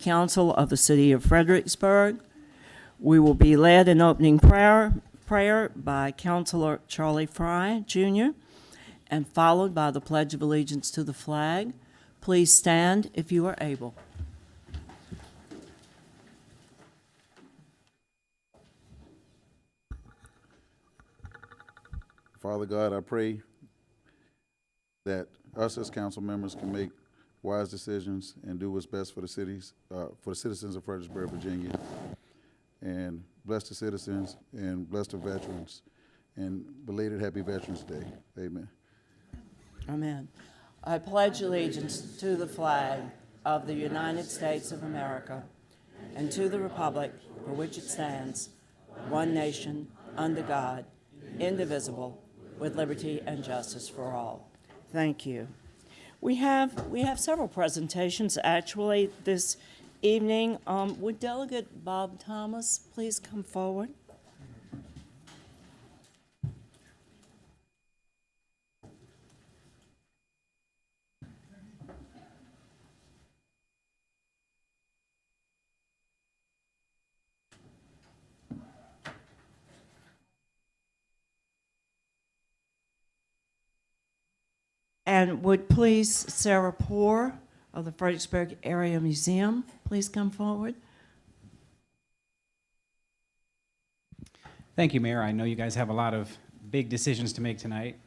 Council of the City of Fredericksburg. We will be led in opening prayer by Councilor Charlie Fry, Jr., and followed by the Pledge of Allegiance to the flag. Please stand if you are able. Father God, I pray that us as council members can make wise decisions and do what's best for the citizens of Fredericksburg, Virginia, and bless the citizens and bless the veterans, and belated Happy Veterans Day. Amen. Amen. I pledge allegiance to the flag of the United States of America and to the republic for which it stands, one nation, under God, indivisible, with liberty and justice for all. Thank you. We have several presentations actually this evening. Would Delegate Bob Thomas please come forward? And would please Sarah Poore of the Fredericksburg Area Museum please come forward? Thank you, Mayor. I know you guys have a lot of big decisions to make tonight,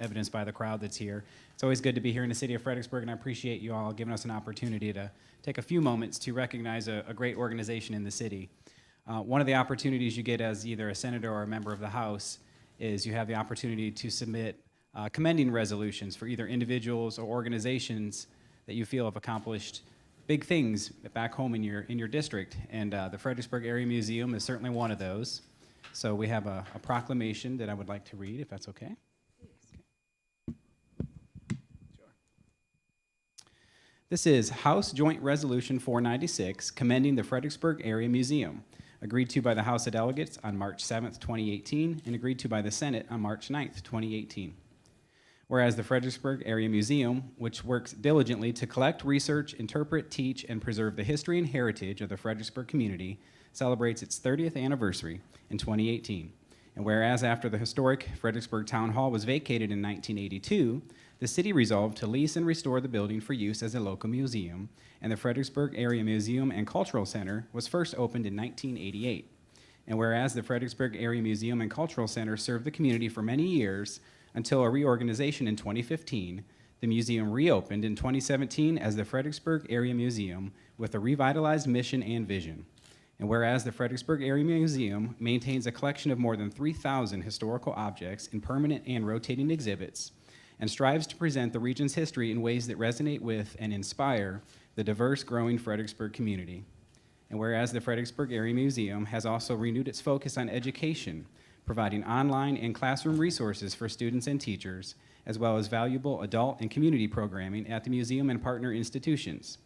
evidenced by the crowd that's here. It's always good to be here in the city of Fredericksburg, and I appreciate you all giving us an opportunity to take a few moments to recognize a great organization in the city. One of the opportunities you get as either a senator or a member of the House is you have the opportunity to submit commending resolutions for either individuals or organizations that you feel have accomplished big things back home in your district. And the Fredericksburg Area Museum is certainly one of those. So we have a proclamation that I would like to read, if that's okay. Sure. This is House Joint Resolution 496, commending the Fredericksburg Area Museum, agreed to by the House of Delegates on March 7th, 2018, and agreed to by the Senate on March 9th, 2018. Whereas the Fredericksburg Area Museum, which works diligently to collect, research, interpret, teach, and preserve the history and heritage of the Fredericksburg community, celebrates its 30th anniversary in 2018. And whereas after the historic Fredericksburg Town Hall was vacated in 1982, the city resolved to lease and restore the building for use as a local museum, and the Fredericksburg Area Museum and Cultural Center was first opened in 1988. And whereas the Fredericksburg Area Museum and Cultural Center served the community for many years, until a reorganization in 2015, the museum reopened in 2017 as the Fredericksburg Area Museum with a revitalized mission and vision. And whereas the Fredericksburg Area Museum maintains a collection of more than 3,000 historical objects in permanent and rotating exhibits, and strives to present the region's history in ways that resonate with and inspire the diverse, growing Fredericksburg community. And whereas the Fredericksburg Area Museum has also renewed its focus on education, providing online and classroom resources for students and teachers, as well as valuable adult and community programming at the museum and partner institutions.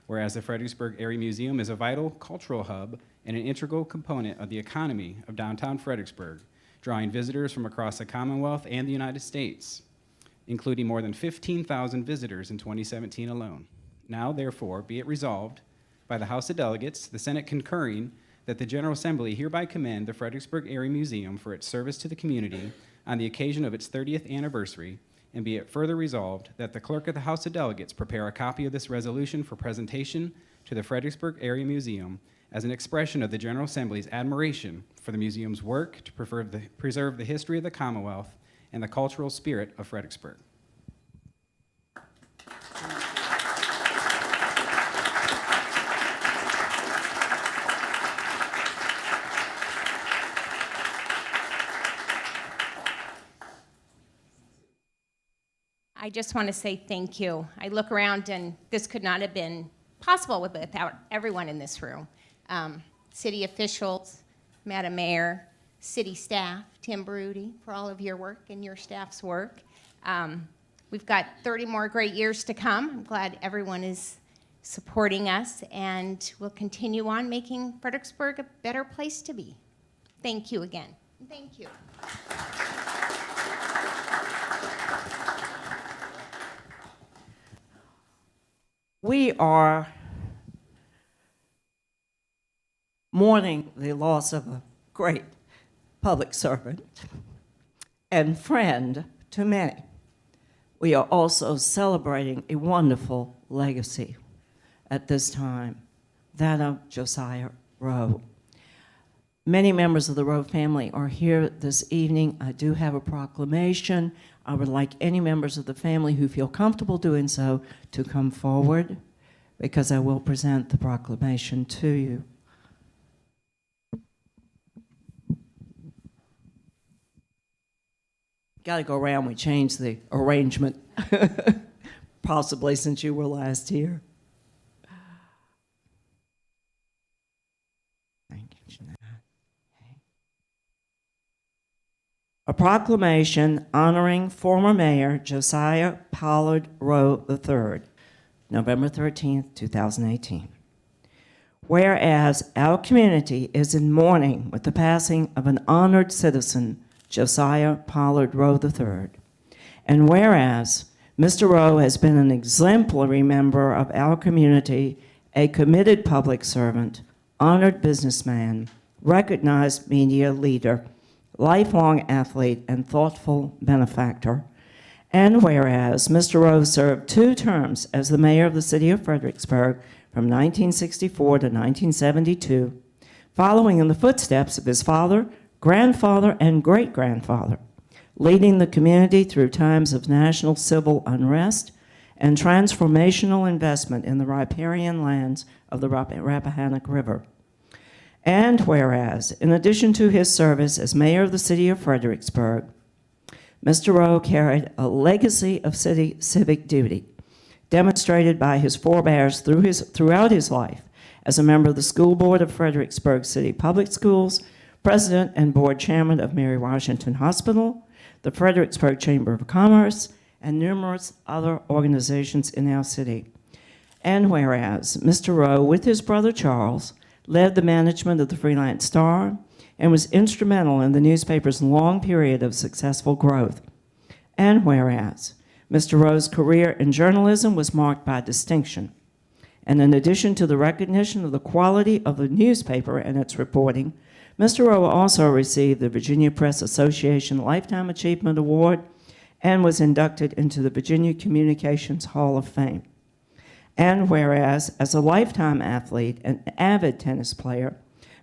Whereas the Fredericksburg Area Museum is a vital cultural hub and an integral component of the economy of downtown Fredericksburg, drawing visitors from across the Commonwealth and the United States, including more than 15,000 visitors in 2017 alone. Now, therefore, be it resolved by the House of Delegates, the Senate concurring, that the General Assembly hereby commend the Fredericksburg Area Museum for its service to the community on the occasion of its 30th anniversary, and be it further resolved that the Clerk of the House of Delegates prepare a copy of this resolution for presentation to the Fredericksburg Area Museum as an expression of the General Assembly's admiration for the museum's work to preserve the history of the Commonwealth and the cultural spirit of Fredericksburg. I just want to say thank you. I look around and this could not have been possible without everyone in this room. City officials, Madam Mayor, city staff, Tim Broody, for all of your work and your staff's work. We've got 30 more great years to come. I'm glad everyone is supporting us, and we'll continue on making Fredericksburg a better place to be. Thank you again. Thank you. We are mourning the loss of a great public servant and friend to many. We are also celebrating a wonderful legacy at this time, that of Josiah Rowe. Many members of the Rowe family are here this evening. I do have a proclamation. I would like any members of the family who feel comfortable doing so to come forward, because I will present the proclamation to you. Got to go around. We changed the arrangement, possibly since you were last here. Thank you, Jeanette. A proclamation honoring former Mayor Josiah Pollard Rowe III, November 13th, 2018. Whereas our community is in mourning with the passing of an honored citizen, Josiah Pollard Rowe III, and whereas Mr. Rowe has been an exemplary member of our community, a committed public servant, honored businessman, recognized media leader, lifelong athlete, and thoughtful benefactor, and whereas Mr. Rowe served 2 terms as the mayor of the city of Fredericksburg from 1964 to 1972, following in the footsteps of his father, grandfather, and great-grandfather, leading the community through times of national civil unrest and transformational investment in the riparian lands of the Rappahannock River. And whereas, in addition to his service as mayor of the city of Fredericksburg, Mr. Rowe carried a legacy of city civic duty, demonstrated by his forebears throughout his life as a member of the school board of Fredericksburg City Public Schools, president and board chairman of Mary Washington Hospital, the Fredericksburg Chamber of Commerce, and numerous other organizations in our city. And whereas Mr. Rowe, with his brother Charles, led the management of the Freelance Star and was instrumental in the newspaper's long period of successful growth. And whereas Mr. Rowe's career in journalism was marked by distinction, and in addition to the recognition of the quality of the newspaper and its reporting, Mr. Rowe also received the Virginia Press Association Lifetime Achievement Award and was inducted into the Virginia Communications Hall of Fame. And whereas, as a lifetime athlete and avid tennis player,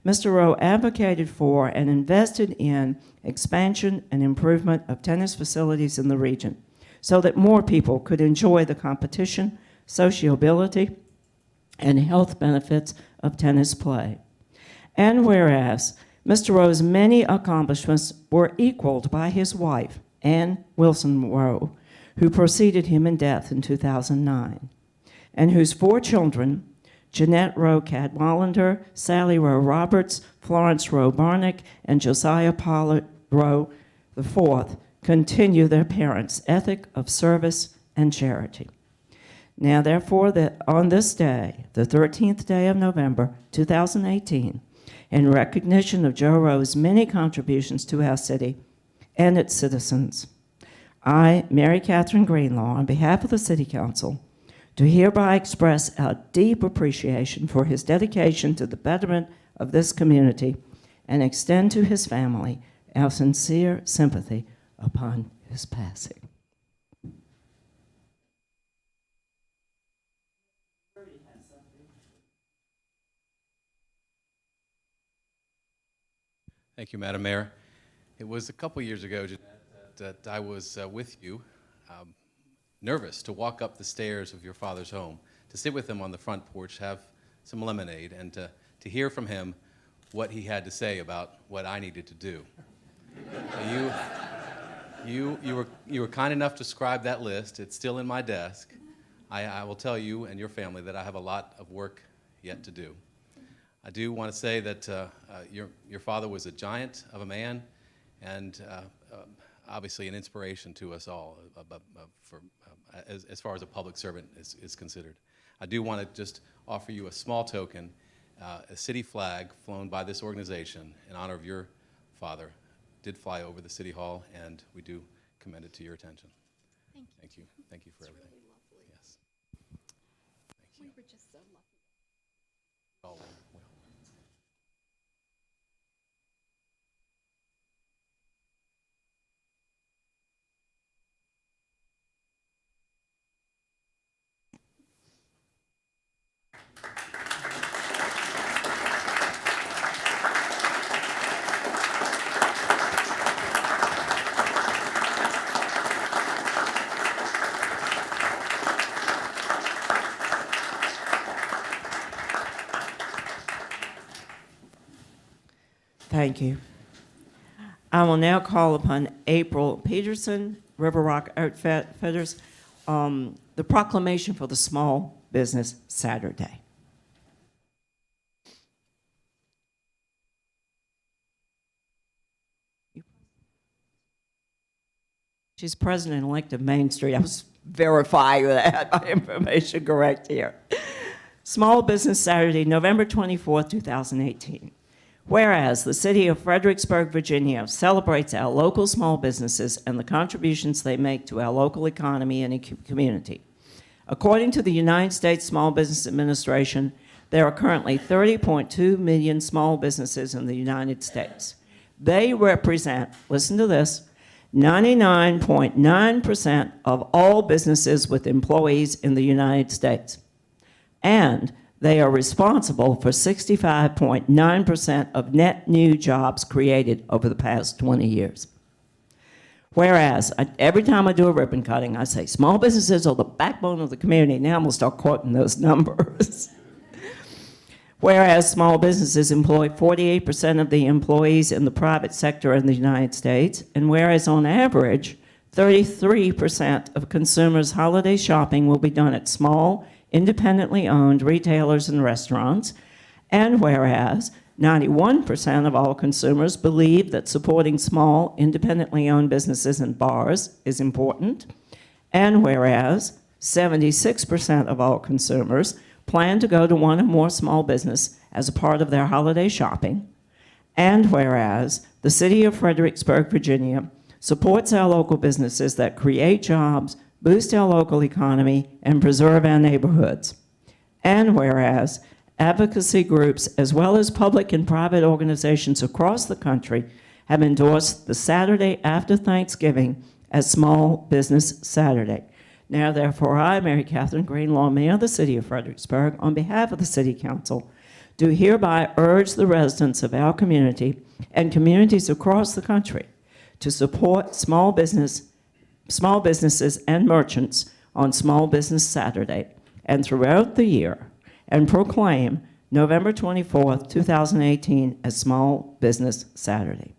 Mr. Rowe advocated for and invested in expansion and improvement of tennis facilities in the region so that more people could enjoy the competition, sociability, and health benefits of tennis play. And whereas Mr. Rowe's many accomplishments were equaled by his wife, Ann Wilson Rowe, who preceded him in death in 2009, and whose 4 children, Jeanette Rowe Cadwallander, Sally Rowe Roberts, Florence Rowe Barnick, and Josiah Pollard Rowe IV, continue their parents' ethic of service and charity. Now, therefore, that on this day, the 13th day of November, 2018, in recognition of Joe Rowe's many contributions to our city and its citizens, I, Mary Catherine Greenlaw, on behalf of the City Council, do hereby express our deep appreciation for his dedication to the betterment of this community and extend to his family our sincere sympathy upon his passing. Thank you, Madam Mayor. It was a couple years ago, Jeanette, that I was with you, nervous to walk up the stairs of your father's home, to sit with him on the front porch, have some lemonade, and to hear from him what he had to say about what I needed to do. You were kind enough to scribe that list. It's still in my desk. I will tell you and your family that I have a lot of work yet to do. I do want to say that your father was a giant of a man, and obviously an inspiration to us all as far as a public servant is considered. I do want to just offer you a small token, a city flag flown by this organization in honor of your father did fly over the City Hall, and we do commend it to your attention. Thank you. Thank you for everything. Really lovely. Yes. Thank you. We were just so lucky. Oh, well. Thank you. I will now call upon April Peterson, River Rock Outfitters, the proclamation for the Small Business Saturday. She's president-elect of Main Street. I was verifying that my information correct here. Small Business Saturday, November 24th, 2018. Whereas the city of Fredericksburg, Virginia celebrates our local small businesses and the contributions they make to our local economy and community. According to the United States Small Business Administration, there are currently 30.2 million small businesses in the United States. They represent, listen to this, 99.9% of all businesses with employees in the United States. And they are responsible for 65.9% of net new jobs created over the past 20 years. Whereas, every time I do a ribbon cutting, I say, small businesses are the backbone of the community. Now I'm going to start quoting those numbers. Whereas small businesses employ 48% of the employees in the private sector in the United States, and whereas on average, 33% of consumers' holiday shopping will be done at small, independently owned retailers and restaurants, and whereas 91% of all consumers believe that supporting small, independently owned businesses and bars is important, and whereas 76% of all consumers plan to go to one or more small business as a part of their holiday shopping, and whereas the city of Fredericksburg, Virginia supports our local businesses that create jobs, boost our local economy, and preserve our neighborhoods. And whereas advocacy groups, as well as public and private organizations across the country, have endorsed the Saturday after Thanksgiving as Small Business Saturday. Now, therefore, I, Mary Catherine Greenlaw, Mayor of the City of Fredericksburg, on behalf of the City Council, do hereby urge the residents of our community and communities across the country to support small businesses and merchants on Small Business Saturday and throughout the year, and proclaim November 24th, 2018 as Small Business Saturday.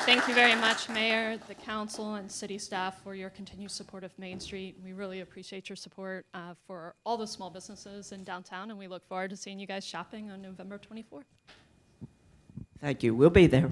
Thank you very much, Mayor, the council, and city staff for your continued support of Main Street. We really appreciate your support for all the small businesses in downtown, and we look forward to seeing you guys shopping on November 24th. Thank you. We'll be there.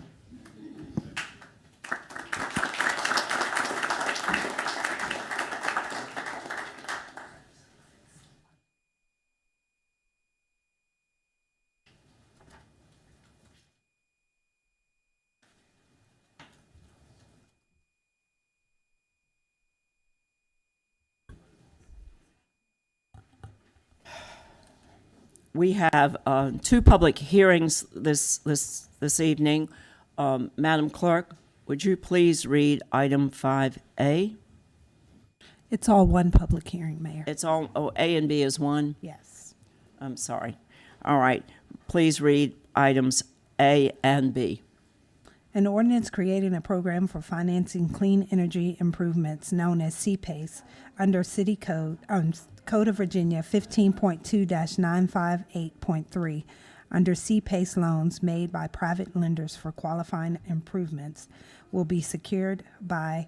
We have two public hearings this evening. Madam Clerk, would you please read item 5A? It's all one public hearing, Mayor. It's all, A and B is one? Yes. I'm sorry. All right. Please read items A and B. An ordinance creating a program for financing clean energy improvements known as CPACE under City Code, Code of Virginia 15.2-958.3 under CPACE loans made by private lenders for qualifying improvements will be secured by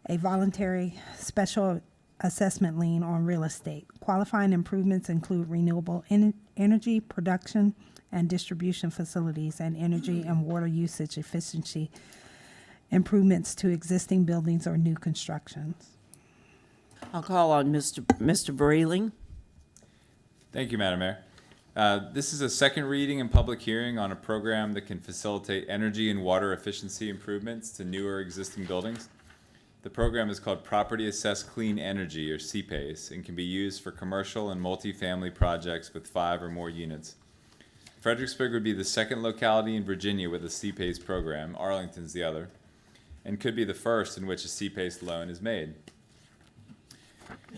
a voluntary special assessment lien on real estate. Qualifying improvements include renewable energy production and distribution facilities and energy and water usage efficiency improvements to existing buildings or new constructions. I'll call on Mr. Breeling. Thank you, Madam Mayor. This is a second reading and public hearing on a program that can facilitate energy and water efficiency improvements to new or existing buildings. The program is called Property Assessed Clean Energy, or CPACE, and can be used for commercial and multifamily projects with 5 or more units. Fredericksburg would be the second locality in Virginia with a CPACE program, Arlington's the other, and could be the first in which a CPACE loan is made.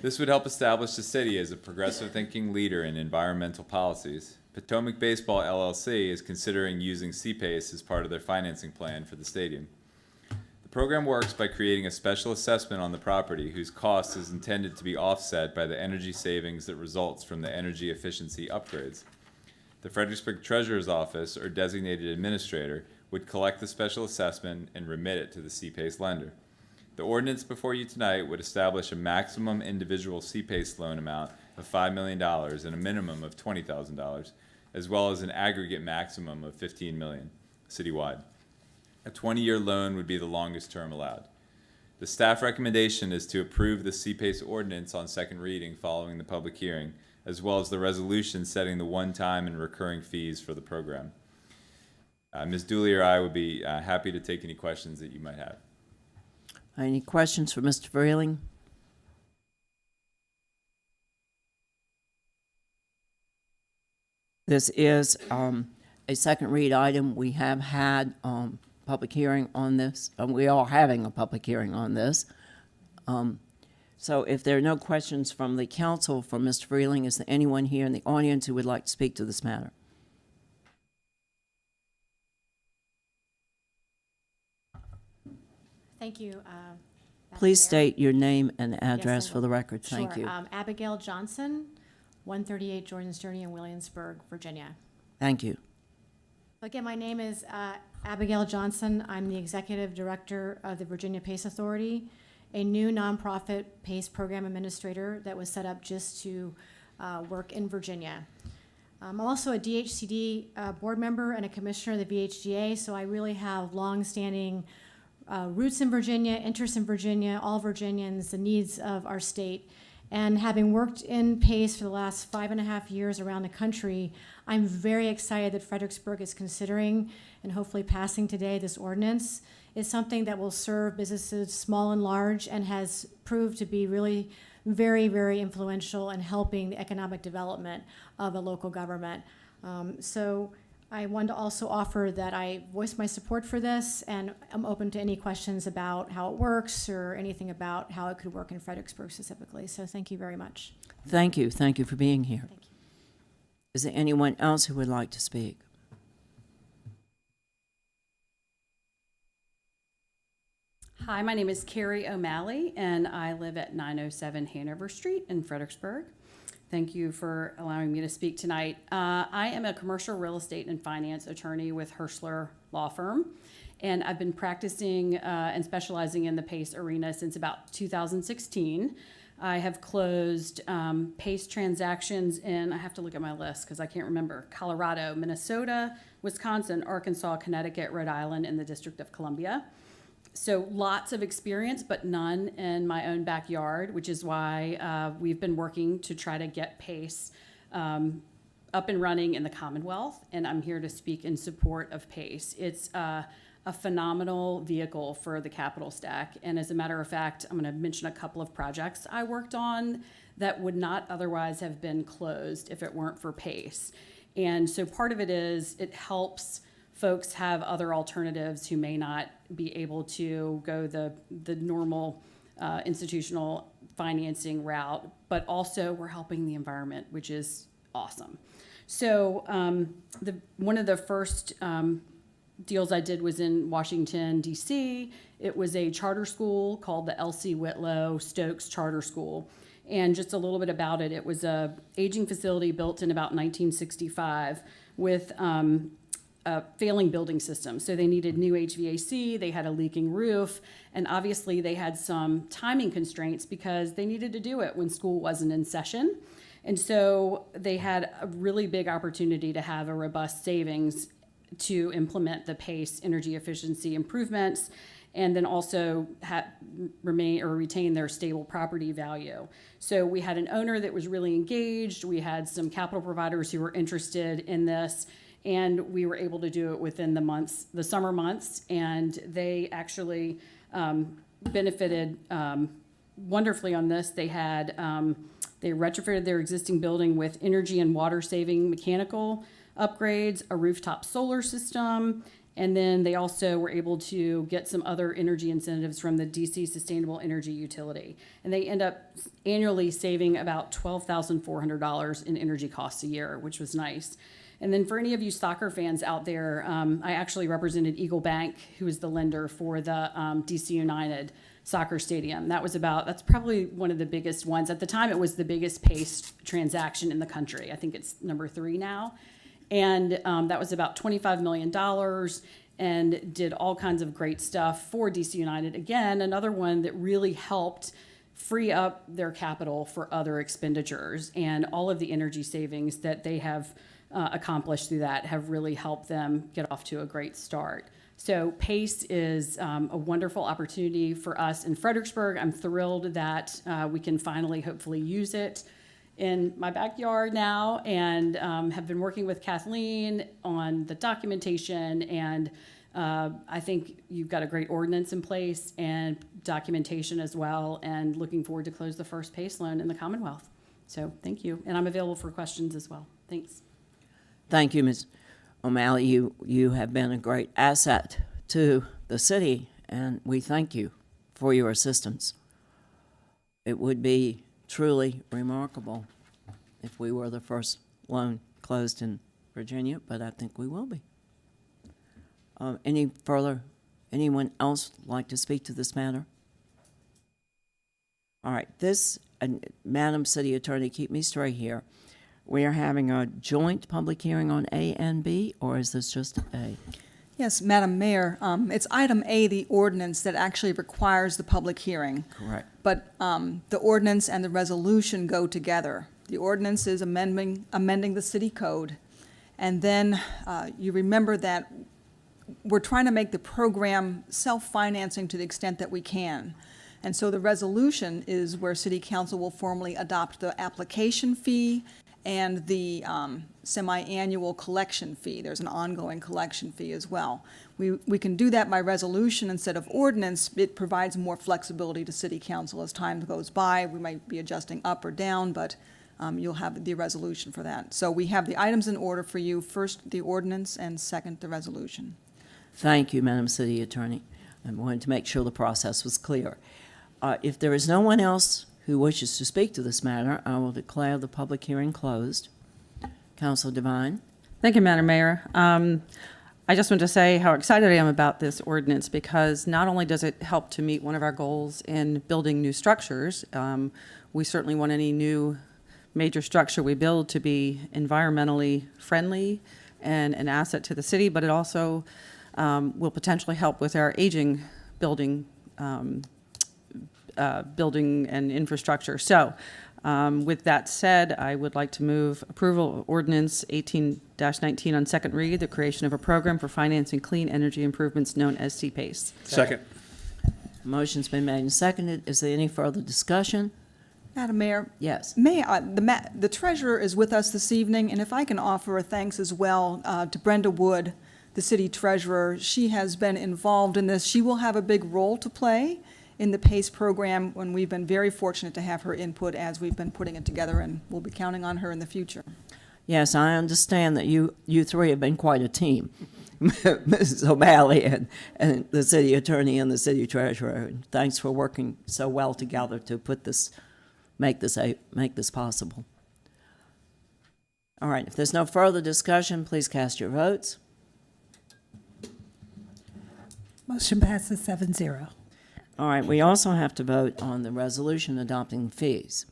This would help establish the city as a progressive thinking leader in environmental policies. Potomac Baseball LLC is considering using CPACE as part of their financing plan for the stadium. The program works by creating a special assessment on the property whose cost is intended to be offset by the energy savings that results from the energy efficiency upgrades. The Fredericksburg Treasurer's Office or designated administrator would collect the special assessment and remit it to the CPACE lender. The ordinance before you tonight would establish a maximum individual CPACE loan amount of $5 million and a minimum of $20,000, as well as an aggregate maximum of $15 million citywide. A 20-year loan would be the longest term allowed. The staff recommendation is to approve the CPACE ordinance on second reading following the public hearing, as well as the resolution setting the one-time and recurring fees for the program. Ms. Dooley or I would be happy to take any questions that you might have. Any questions for Mr. Freeling? This is a second read item. We have had public hearing on this. We are having a public hearing on this. So if there are no questions from the council for Mr. Freeling, is there anyone here in the audience who would like to speak to this matter? Thank you. Please Madam Mayor. state your name and address I for the record. Sure. Thank you. Abigail Johnson, 138 Jordan's Journey in Williamsburg, Virginia. Thank you. Again, my name is Abigail Johnson. I'm the Executive Director of the Virginia PACE Authority, a new nonprofit PACE program administrator that was set up just to work in Virginia. I'm also a DHCD board member and a commissioner of the VHGA, so I really have long-standing roots in Virginia, interests in Virginia, all Virginians, the needs of our state. And having worked in PACE for the last 5.5 years around the country, I'm very excited that Fredericksburg is considering and hopefully passing today this ordinance. It's something that will serve businesses small and large and has proved to be really very, very influential in helping the economic development of a local government. So I wanted to also offer that I voice my support for this, and I'm open to any questions about how it works or anything about how it could work in Fredericksburg specifically. So thank you very much. Thank you. Thank you for being here. Thank you. Is there anyone else who would like to speak? Hi, my name is Carrie O'Malley, and I live at 907 Hanover Street in Fredericksburg. Thank you for allowing me to speak tonight. I am a commercial real estate and finance attorney with Hirschler Law Firm, and I've been practicing and specializing in the PACE arena since about 2016. I have closed PACE transactions in, I have to look at my list because I can't remember, Colorado, Minnesota, Wisconsin, Arkansas, Connecticut, Rhode Island, and the District of Columbia. So lots of experience, but none in my own backyard, which is why we've been working to try to get PACE up and running in the Commonwealth, and I'm here to speak in support of PACE. It's a phenomenal vehicle for the capital stack, and as a matter of fact, I'm going to mention a couple of projects I worked on that would not otherwise have been closed if it weren't for PACE. And so part of it is it helps folks have other alternatives who may not be able to go the normal institutional financing route, but also we're helping the environment, which is awesome. So one of the first deals I did was in Washington, D.C. It was a charter school called the L.C. Whitlow Stokes Charter School. And just a little bit about it, it was a aging facility built in about 1965 with a failing building system. So they needed new HVAC, they had a leaking roof, and obviously they had some timing constraints because they needed to do it when school wasn't in session. And so they had a really big opportunity to have a robust savings to implement the PACE energy efficiency improvements and then also retain their stable property value. So we had an owner that was really engaged, we had some capital providers who were interested in this, and we were able to do it within the summer months, and they actually benefited wonderfully on this. They had they retrofitted their existing building with energy and water saving mechanical upgrades, a rooftop solar system, and then they also were able to get some other energy incentives from the DC Sustainable Energy Utility. And they end up annually saving about $12,400 in energy costs a year, which was nice. And then for any of you soccer fans out there, I actually represented Eagle Bank, who is the lender for the DC United soccer stadium. That's probably one of the biggest ones. At the time, it was the biggest PACE transaction in the country. I think it's number 3 now. And that was about $25 million and did all kinds of great stuff for DC United. Again, another one that really helped free up their capital for other expenditures, and all of the energy savings that they have accomplished through that have really helped them get off to a great start. So PACE is a wonderful opportunity for us in Fredericksburg. I'm thrilled that we can finally hopefully use it in my backyard now, and have been working with Kathleen on the documentation, and I think you've got a great ordinance in place and documentation as well, and looking forward to close the first PACE loan in the Commonwealth. So thank you, and I'm available for questions as well. Thanks. Thank you, Ms. O'Malley. You have been a great asset to the city, and we thank you for your assistance. It would be truly remarkable if we were the first loan closed in Virginia, but I think we will be. Anyone else like to speak to this matter? All right, Madam City Attorney, keep me straight here. We are having a joint public hearing on A and B, or is this just A? Yes, Madam Mayor, it's item A, the ordinance, that actually requires the public hearing. Correct. But the ordinance and the resolution go together. The ordinance is amending the city code. And then you remember that we're trying to make the program self-financing to the extent that we can. And so the resolution is where City Council will formally adopt the application fee and the semi-annual collection fee. There's an ongoing collection fee as well. We can do that by resolution instead of ordinance. It provides more flexibility to City Council as time goes by. We might be adjusting up or down, but you'll have the resolution for that. So we have the items in order for you. First, the ordinance, and second, the resolution. Thank you, Madam City Attorney. I wanted to make sure the process was clear. If there is no one else who wishes to speak to this matter, I will declare the public hearing closed. Councilor Devine. Thank you, Madam Mayor. I just want to say how excited I am about this ordinance, because not only does it help to meet one of our goals in building new structures, we certainly want any new major structure we build to be environmentally friendly and an asset to the city, but it also will potentially help with our aging building and infrastructure. So with that said, I would like to move approval of ordinance 18-19 on second read, the creation of a program for financing clean energy improvements known as CPACE. Second. Motion's been made and seconded. Is there any further discussion? Madam Mayor, Yes. the treasurer is with us this evening, and if I can offer a thanks as well to Brenda Wood, the city treasurer. She has been involved in this. She will have a big role to play in the PACE program, when we've been very fortunate to have her input as we've been putting it together, and we'll be counting on her in the future. Yes, I understand that you three have been quite a team, Mrs. O'Malley and the city attorney and the city treasurer. Thanks for working so well together to make this possible. All right, if there's no further discussion, please cast your votes. Motion passes 7-0. All right, we also have to vote on the resolution adopting fees.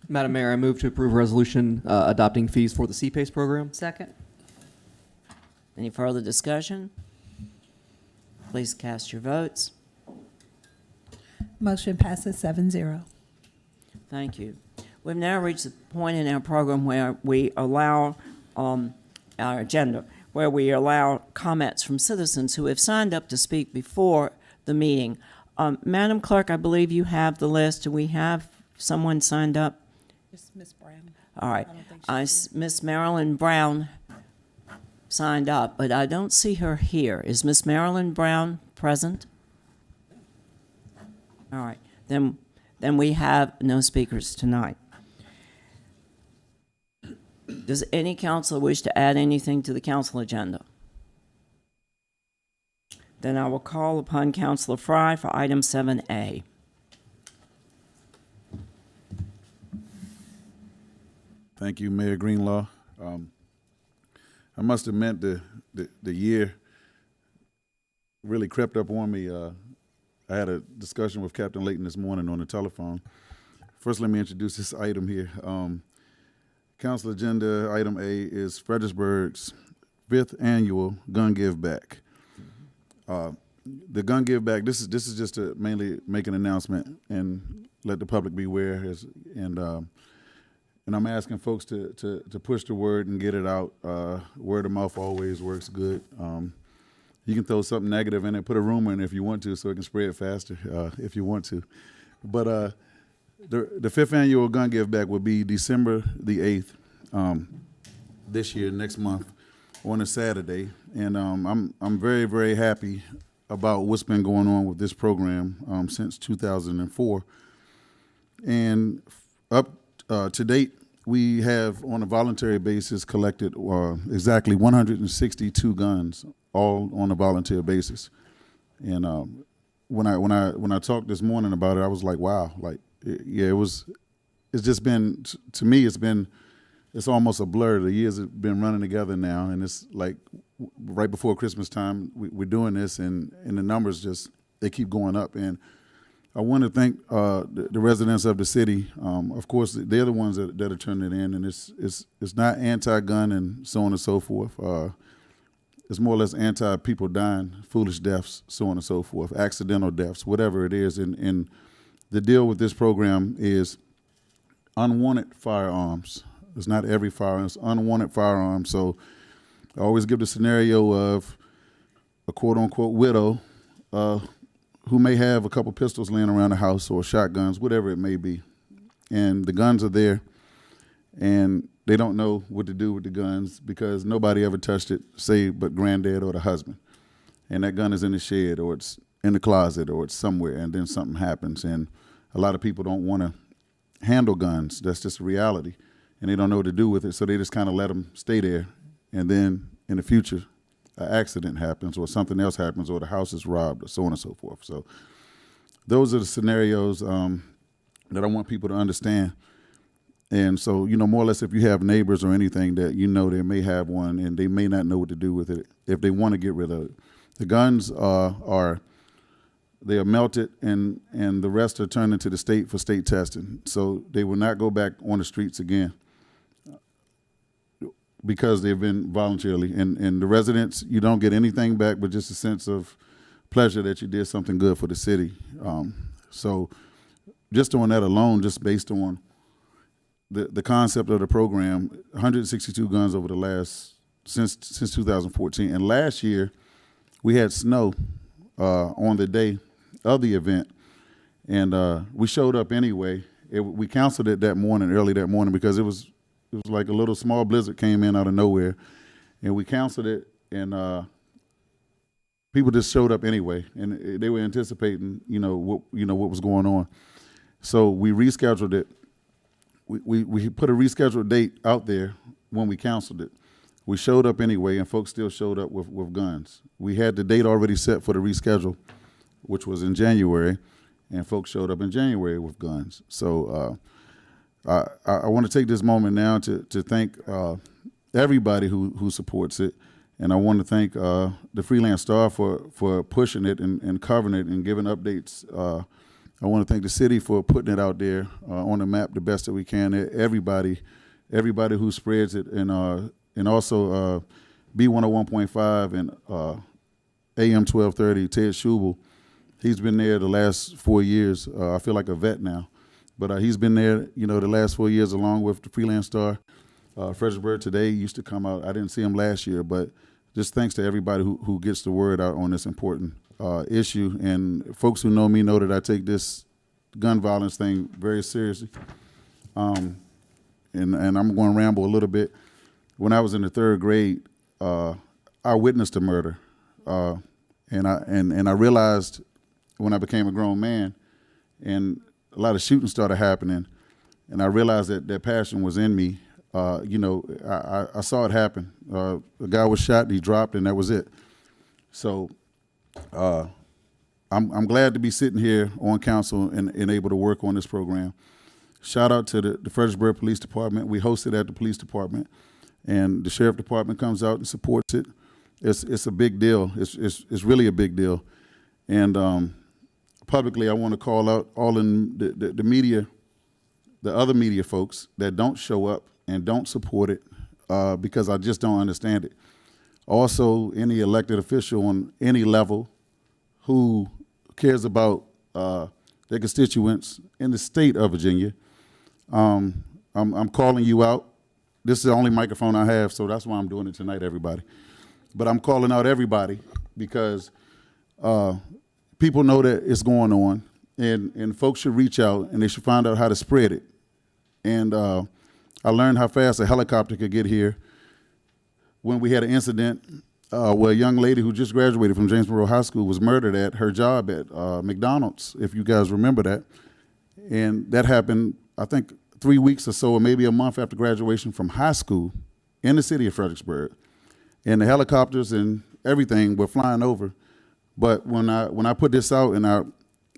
Madam Mayor, I move to approve resolution adopting fees for the CPACE program. Second. Any further discussion? Please cast your votes. Motion passes 7-0. Thank you. We've now reached the point in our program where we allow our agenda, where we allow comments from citizens who have signed up to speak before the meeting. Madam Clerk, I believe you have the list. Do we have someone signed up? It's Ms. Brown. All right. I don't think she's Miss Marilyn Brown signed up, but I don't see her here. Is Miss Marilyn Brown present? All right. Then we have no speakers tonight. Does any councilor wish to add anything to the council agenda? Then I will call upon Councilor Fry for item 7A. Thank you, Mayor Greenlaw. I must have meant the year really crept up on me. I had a discussion with Captain Layton this morning on the telephone. First, let me introduce this item here. Council agenda item A is Fredericksburg's 5th annual Gun Give Back. The Gun Give Back, this is just to mainly make an announcement and let the public be aware, and I'm asking folks to push the word and get it out. Word of mouth always works good. You can throw something negative in it, put a rumor in it if you want to, so it can spread faster if you want to. But the 5th annual Gun Give Back will be December the 8th this year, next month, on a Saturday. And I'm very, very happy about what's been going on with this program since 2004. And up to date, we have, on a voluntary basis, collected exactly 162 guns, all on a volunteer basis. And when I talked this morning about it, I was like, wow, like, it's just been, to me, it's almost a blur. The years have been running together now, and it's like right before Christmas time, we're doing this, and the numbers they keep going up. And I want to thank the residents of the city. Of course, they're the ones that are turning it in, and it's not anti-gun and so on and so forth. It's more or less anti-people dying, foolish deaths, so on and so forth, accidental deaths, whatever it is. And the deal with this program is unwanted firearms. It's not every firearm, it's unwanted firearms. So I always give the scenario of a quote-unquote widow who may have a couple pistols laying around the house or shotguns, whatever it may be. And the guns are there, and they don't know what to do with the guns because nobody ever touched it, say but granddad or the husband. And that gun is in the shed, or it's in the closet, or it's somewhere, and then something happens. And a lot of people don't want to handle guns. That's just a reality. And they don't know what to do with it, so they just kind of let them stay there. And then in the future, an accident happens, or something else happens, or the house is robbed, or so on and so forth. So those are the scenarios that I want people to understand. And so, more or less, if you have neighbors or anything that they may have one and they may not know what to do with it, if they want to get rid of it. The guns they are melted, and the rest are turned into the state for state testing. So they will not go back on the streets again because they've been voluntarily. And the residents, you don't get anything back but just a sense of pleasure that you did something good for the city. So just on that alone, just based on the concept of the program, 162 guns over the last, since 2014. And last year, we had snow on the day of the event, and we showed up anyway. We canceled it early that morning, because it was like a little small blizzard came in out of nowhere, and we canceled it, and people just showed up anyway, and they were anticipating, what was going on. So we rescheduled it. We put a rescheduled date out there when we canceled it. We showed up anyway, and folks still showed up with guns. We had the date already set for the reschedule, which was in January, and folks showed up in January with guns. So I want to take this moment now to thank everybody who supports it, and I want to thank the Freelance Star for pushing it and covering it and giving updates. I want to thank the city for putting it out there on the map the best that we can. Everybody who spreads it, and also B101.5 and AM 1230, Ted Schubel. He's been there the last 4 years. I feel like a vet now, but he's been there, the last 4 years, along with the Freelance Star. Fredericksburg Today used to come out. I didn't see him last year, but just thanks to everybody who gets the word out on this important issue. And folks who know me know that I take this gun violence thing very seriously. And I'm going to ramble a little bit. When I was in the 3rd grade, I witnessed a murder, and I realized when I became a grown man, and a lot of shooting started happening, and I realized that passion was in me. I saw it happen. A guy was shot, he dropped, and that was it. So I'm glad to be sitting here on council and able to work on this program. Shout out to the Fredericksburg Police Department. We hosted at the police department. and the sheriff department comes out and supports it. It's a big deal. It's really a big deal. And publicly, I want to call out all in the media, the other media folks that don't show up and don't support it because I just don't understand it. Also, any elected official on any level who cares about their constituents in the state of Virginia, I'm calling you out. This is the only microphone I have, so that's why I'm doing it tonight, everybody. But I'm calling out everybody because people know that it's going on, and folks should reach out, and they should find out how to spread it. And I learned how fast a helicopter could get here when we had an incident where a young lady who just graduated from Jamesboro High School was murdered at her job at McDonald's, if you guys remember that. And that happened, I think, 3 weeks or so, or maybe a month after graduation from high school in the city of Fredericksburg. And the helicopters and everything were flying over. But when I put this out, and I've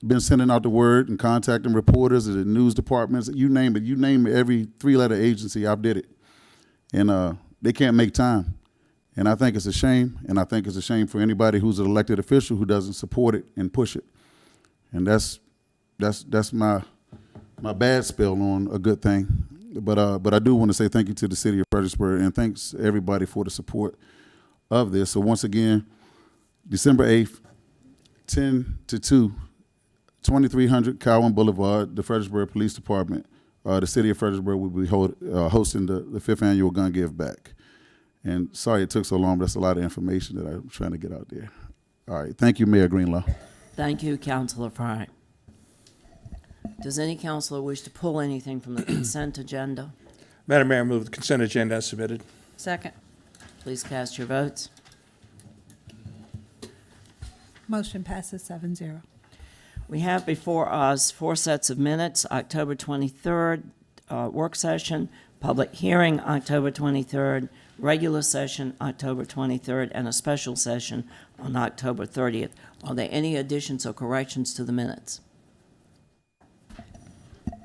been sending out the word and contacting reporters and the news departments, you name it, every three-letter agency, I've did it. And they can't make time. And I think it's a shame, and I think it's a shame for anybody who's an elected official who doesn't support it and push it. And that's my bad spell on a good thing. But I do want to say thank you to the city of Fredericksburg, and thanks everybody for the support of this. So once again, December 8th, 10 to 2, 2300 Cowan Boulevard, the Fredericksburg Police Department, the city of Fredericksburg will be hosting the 5th annual Gun Give Back. And sorry it took so long, but that's a lot of information that I'm trying to get out there. All right, thank you, Mayor Greenlaw. Thank you, Councilor Fry. Does any councilor wish to pull anything from the consent agenda? Madam Mayor, I move the consent agenda as submitted. Second. Please cast your votes. Motion passes 7-0. We have before us 4 sets of minutes, October 23rd, work session, public hearing, October 23rd, regular session, October 23rd, and a special session on October 30th. Are there any additions or corrections to the minutes?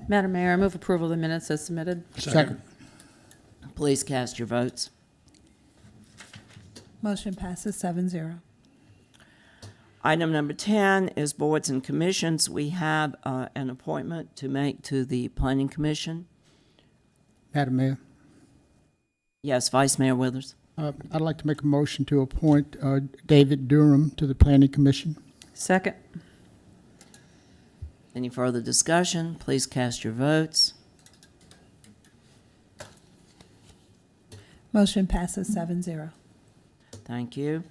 Madam Mayor, I move approval of the minutes as submitted. Second. Please cast your votes. Motion passes 7-0. Item number 10 is boards and commissions. We have an appointment to make to the Planning Commission. Madam Mayor, Yes, Vice Mayor Withers. I'd like to make a motion to appoint David Durham to the Planning Commission. Second. Any further discussion? Please cast your votes. Motion passes 7-0. Thank you.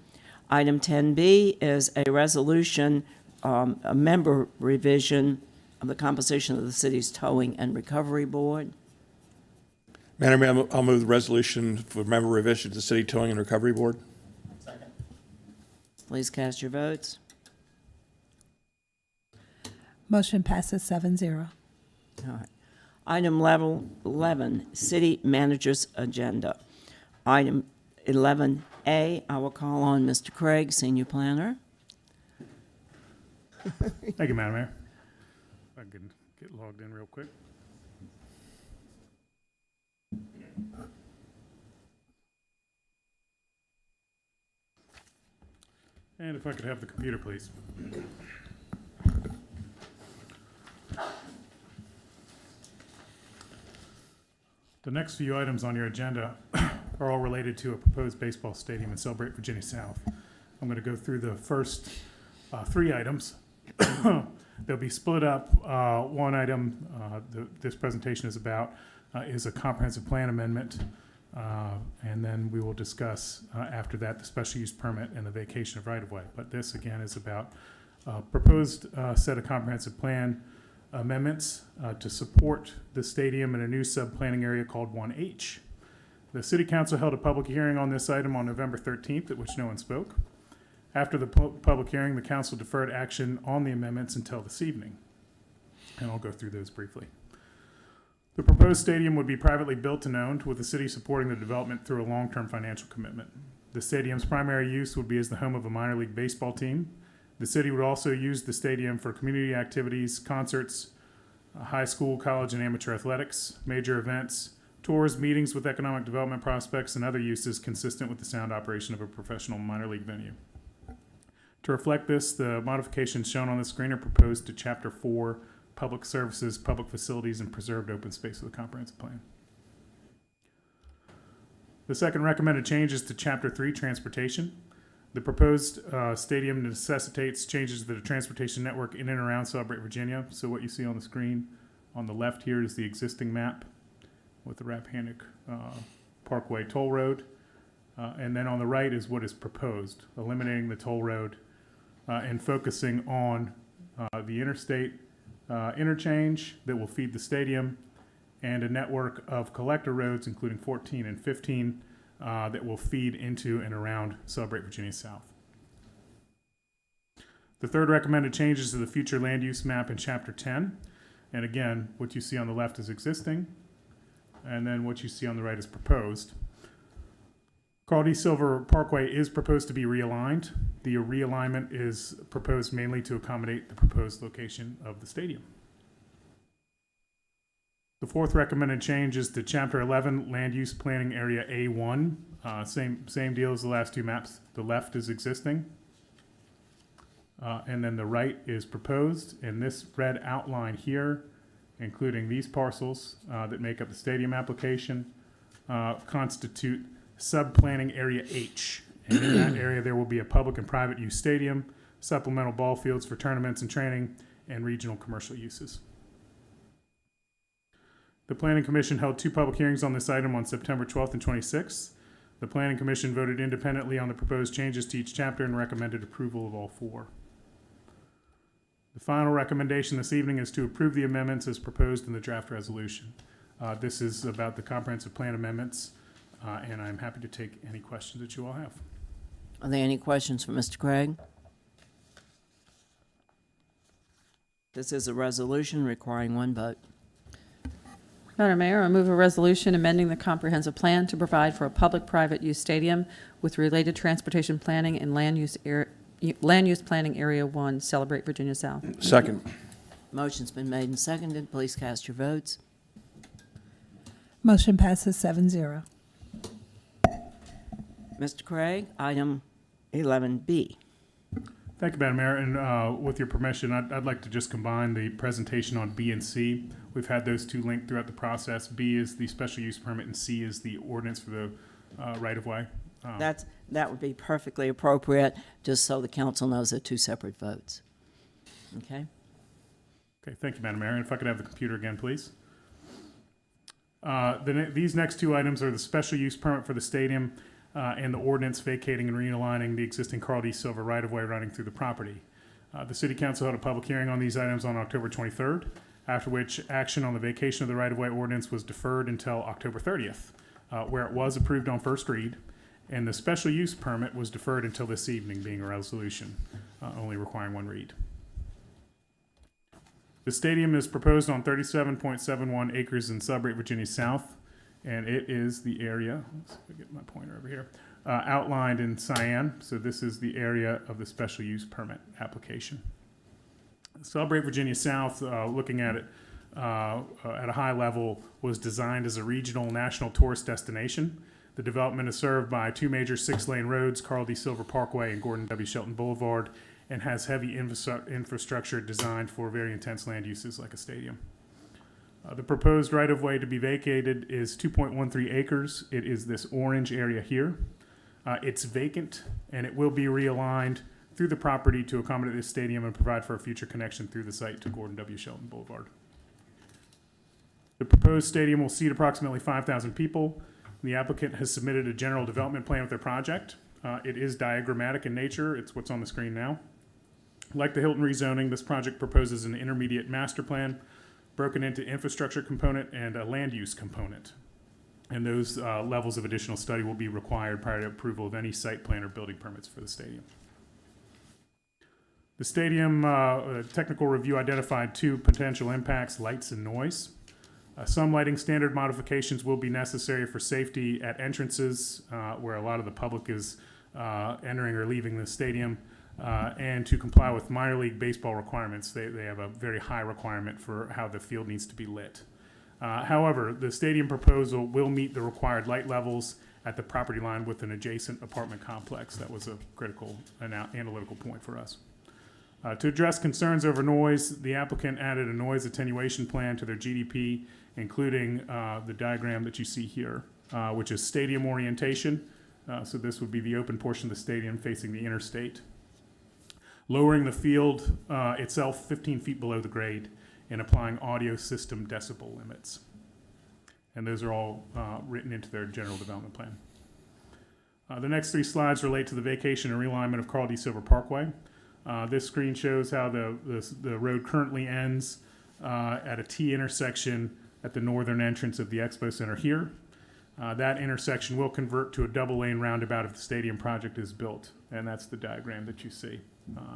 Item 10B is a resolution, a member revision of the composition of the city's towing and recovery board. Madam Mayor, I'll move the resolution for member revision to the City Towing and Recovery Board. Please cast your votes. Motion passes 7-0. All right. Item level 11, city manager's agenda. Item 11A, I will call on Mr. Craig, senior planner. Thank you, Madam Mayor. If I can get logged in real quick. And if I could have the computer, please. The next few items on your agenda are all related to a proposed baseball stadium in Celebrate Virginia South. I'm going to go through the first 3 items. They'll be split up. One item this presentation is about is a comprehensive plan amendment, and then we will discuss after that the special use permit and the vacation of right-of-way. But this, again, is about proposed set of comprehensive plan amendments to support the stadium in a new sub-planning area called 1H. The City Council held a public hearing on this item on November 13th, at which no one spoke. After the public hearing, the council deferred action on the amendments until this evening, and I'll go through those briefly. The proposed stadium would be privately built and owned, with the city supporting the development through a long-term financial commitment. The stadium's primary use would be as the home of a minor league baseball team. The city would also use the stadium for community activities, concerts, high school, college, and amateur athletics, major events, tours, meetings with economic development prospects, and other uses consistent with the sound operation of a professional minor league venue. To reflect this, the modifications shown on the screen are proposed to Chapter 4, Public Services, Public Facilities, and Preserved Open Space of the Comprehensive Plan. The second recommended change is to Chapter 3, Transportation. The proposed stadium necessitates changes to the transportation network in and around Celebrate Virginia. So what you see on the screen on the left here is the existing map with the Rappahannock Parkway toll road. And then on the right is what is proposed, eliminating the toll road and focusing on the interstate interchange that will feed the stadium and a network of collector roads, including 14 and 15, that will feed into and around Celebrate Virginia South. The third recommended change is to the future land use map in Chapter 10. And again, what you see on the left is existing, and then what you see on the right is proposed. Carl D. Silver Parkway is proposed to be realigned. The realignment is proposed mainly to accommodate the proposed location of the stadium. The fourth recommended change is to Chapter 11, Land Use Planning Area A1. Same deal as the last two maps. The left is existing, and then the right is proposed. And this red outline here, including these parcels that make up the stadium application, constitute Sub-Planning Area H. And in that area, there will be a public and private use stadium, supplemental ball fields for tournaments and training, and regional commercial uses. The Planning Commission held 2 public hearings on this item on September 12th and 26th. The Planning Commission voted independently on the proposed changes to each chapter and recommended approval of all 4. The final recommendation this evening is to approve the amendments as proposed in the draft resolution. This is about the comprehensive plan amendments, and I'm happy to take any questions that you all have. Are there any questions for Mr. Craig? This is a resolution requiring 1 vote. Madam Mayor, I move a resolution amending the comprehensive plan to provide for a public-private use stadium with related transportation planning and land use planning Area 1, Celebrate Virginia South. Second. Motion's been made and seconded. Please cast your votes. Motion passes 7-0. Mr. Craig, item 11B. Thank you, Madam Mayor. And with your permission, I'd like to just combine the presentation on B and C. We've had those 2 linked throughout the process. B is the special use permit, and C is the ordinance for the right-of-way. That would be perfectly appropriate, just so the council knows they're 2 separate votes. Okay? Okay, thank you, Madam Mayor. And if I could have the computer again, please. These next 2 items are the special use permit for the stadium and the ordinance vacating and realigning the existing Carl D. Silver right-of-way running through the property. The City Council held a public hearing on these items on October 23rd, after which action on the vacation of the right-of-way ordinance was deferred until October 30th, where it was approved on first read, and the special use permit was deferred until this evening, being a resolution, only requiring 1 read. The stadium is proposed on 37.71 acres in Celebrate Virginia South, and it is the area, let's see if I get my pointer over here, outlined in cyan. So this is the area of the special use permit application. Celebrate Virginia South, looking at it at a high level, was designed as a regional national tourist destination. The development is served by 2 major 6-lane roads, Carl D. Silver Parkway and Gordon W. Shelton Boulevard, and has heavy infrastructure designed for very intense land uses like a stadium. The proposed right-of-way to be vacated is 2.13 acres. It is this orange area here. It's vacant, and it will be realigned through the property to accommodate this stadium and provide for a future connection through the site to Gordon W. Shelton Boulevard. The proposed stadium will seat approximately 5,000 people. The applicant has submitted a general development plan with their project. It is diagrammatic in nature. It's what's on the screen now. Like the Hilton rezoning, this project proposes an intermediate master plan broken into infrastructure component and a land use component. And those levels of additional study will be required prior to approval of any site plan or building permits for the stadium. The stadium technical review identified 2 potential impacts, lights and noise. Some lighting standard modifications will be necessary for safety at entrances where a lot of the public is entering or leaving the stadium, and to comply with minor league baseball requirements. They have a very high requirement for how the field needs to be lit. However, the stadium proposal will meet the required light levels at the property line with an adjacent apartment complex. That was a critical analytical point for us. To address concerns over noise, the applicant added a noise attenuation plan to their GDP, including the diagram that you see here, which is stadium orientation. So this would be the open portion of the stadium facing the interstate. Lowering the field itself 15 feet below the grade and applying audio system decibel limits. And those are all written into their general development plan. The next 3 slides relate to the vacation and realignment of Carl D. Silver Parkway. This screen shows how the road currently ends at a T intersection at the northern entrance of the Expo Center here. That intersection will convert to a double-lane roundabout if the stadium project is built, and that's the diagram that you see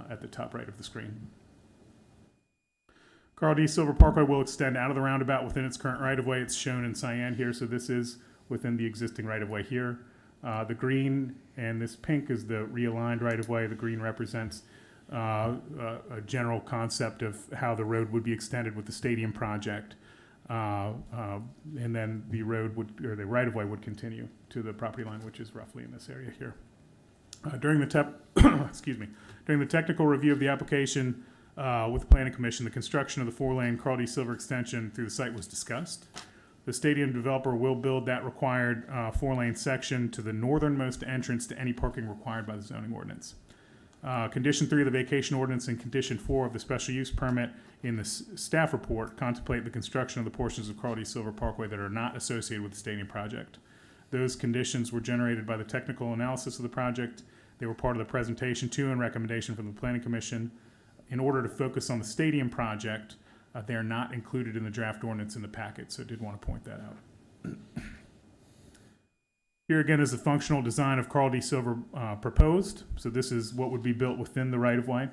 at the top right of the screen. Carl D. Silver Parkway will extend out of the roundabout within its current right-of-way. It's shown in cyan here, so this is within the existing right-of-way here. The green and this pink is the realigned right-of-way. The green represents a general concept of how the road would be extended with the stadium project. And then the road would, or the right-of-way would continue to the property line, which is roughly in this area here. During the technical review of the application with the Planning Commission, the construction of the 4-lane Carl D. Silver extension through the site was discussed. The stadium developer will build that required 4-lane section to the northernmost entrance to any parking required by the zoning ordinance. Condition 3 of the vacation ordinance and Condition 4 of the special use permit in the staff report contemplate the construction of the portions of Carl D. Silver Parkway that are not associated with the stadium project. Those conditions were generated by the technical analysis of the project. They were part of the presentation to and recommendation from the Planning Commission. In order to focus on the stadium project, they are not included in the draft ordinance in the packet, so I did want to point that out. Here again is the functional design of Carl D. Silver proposed. So this is what would be built within the right-of-way.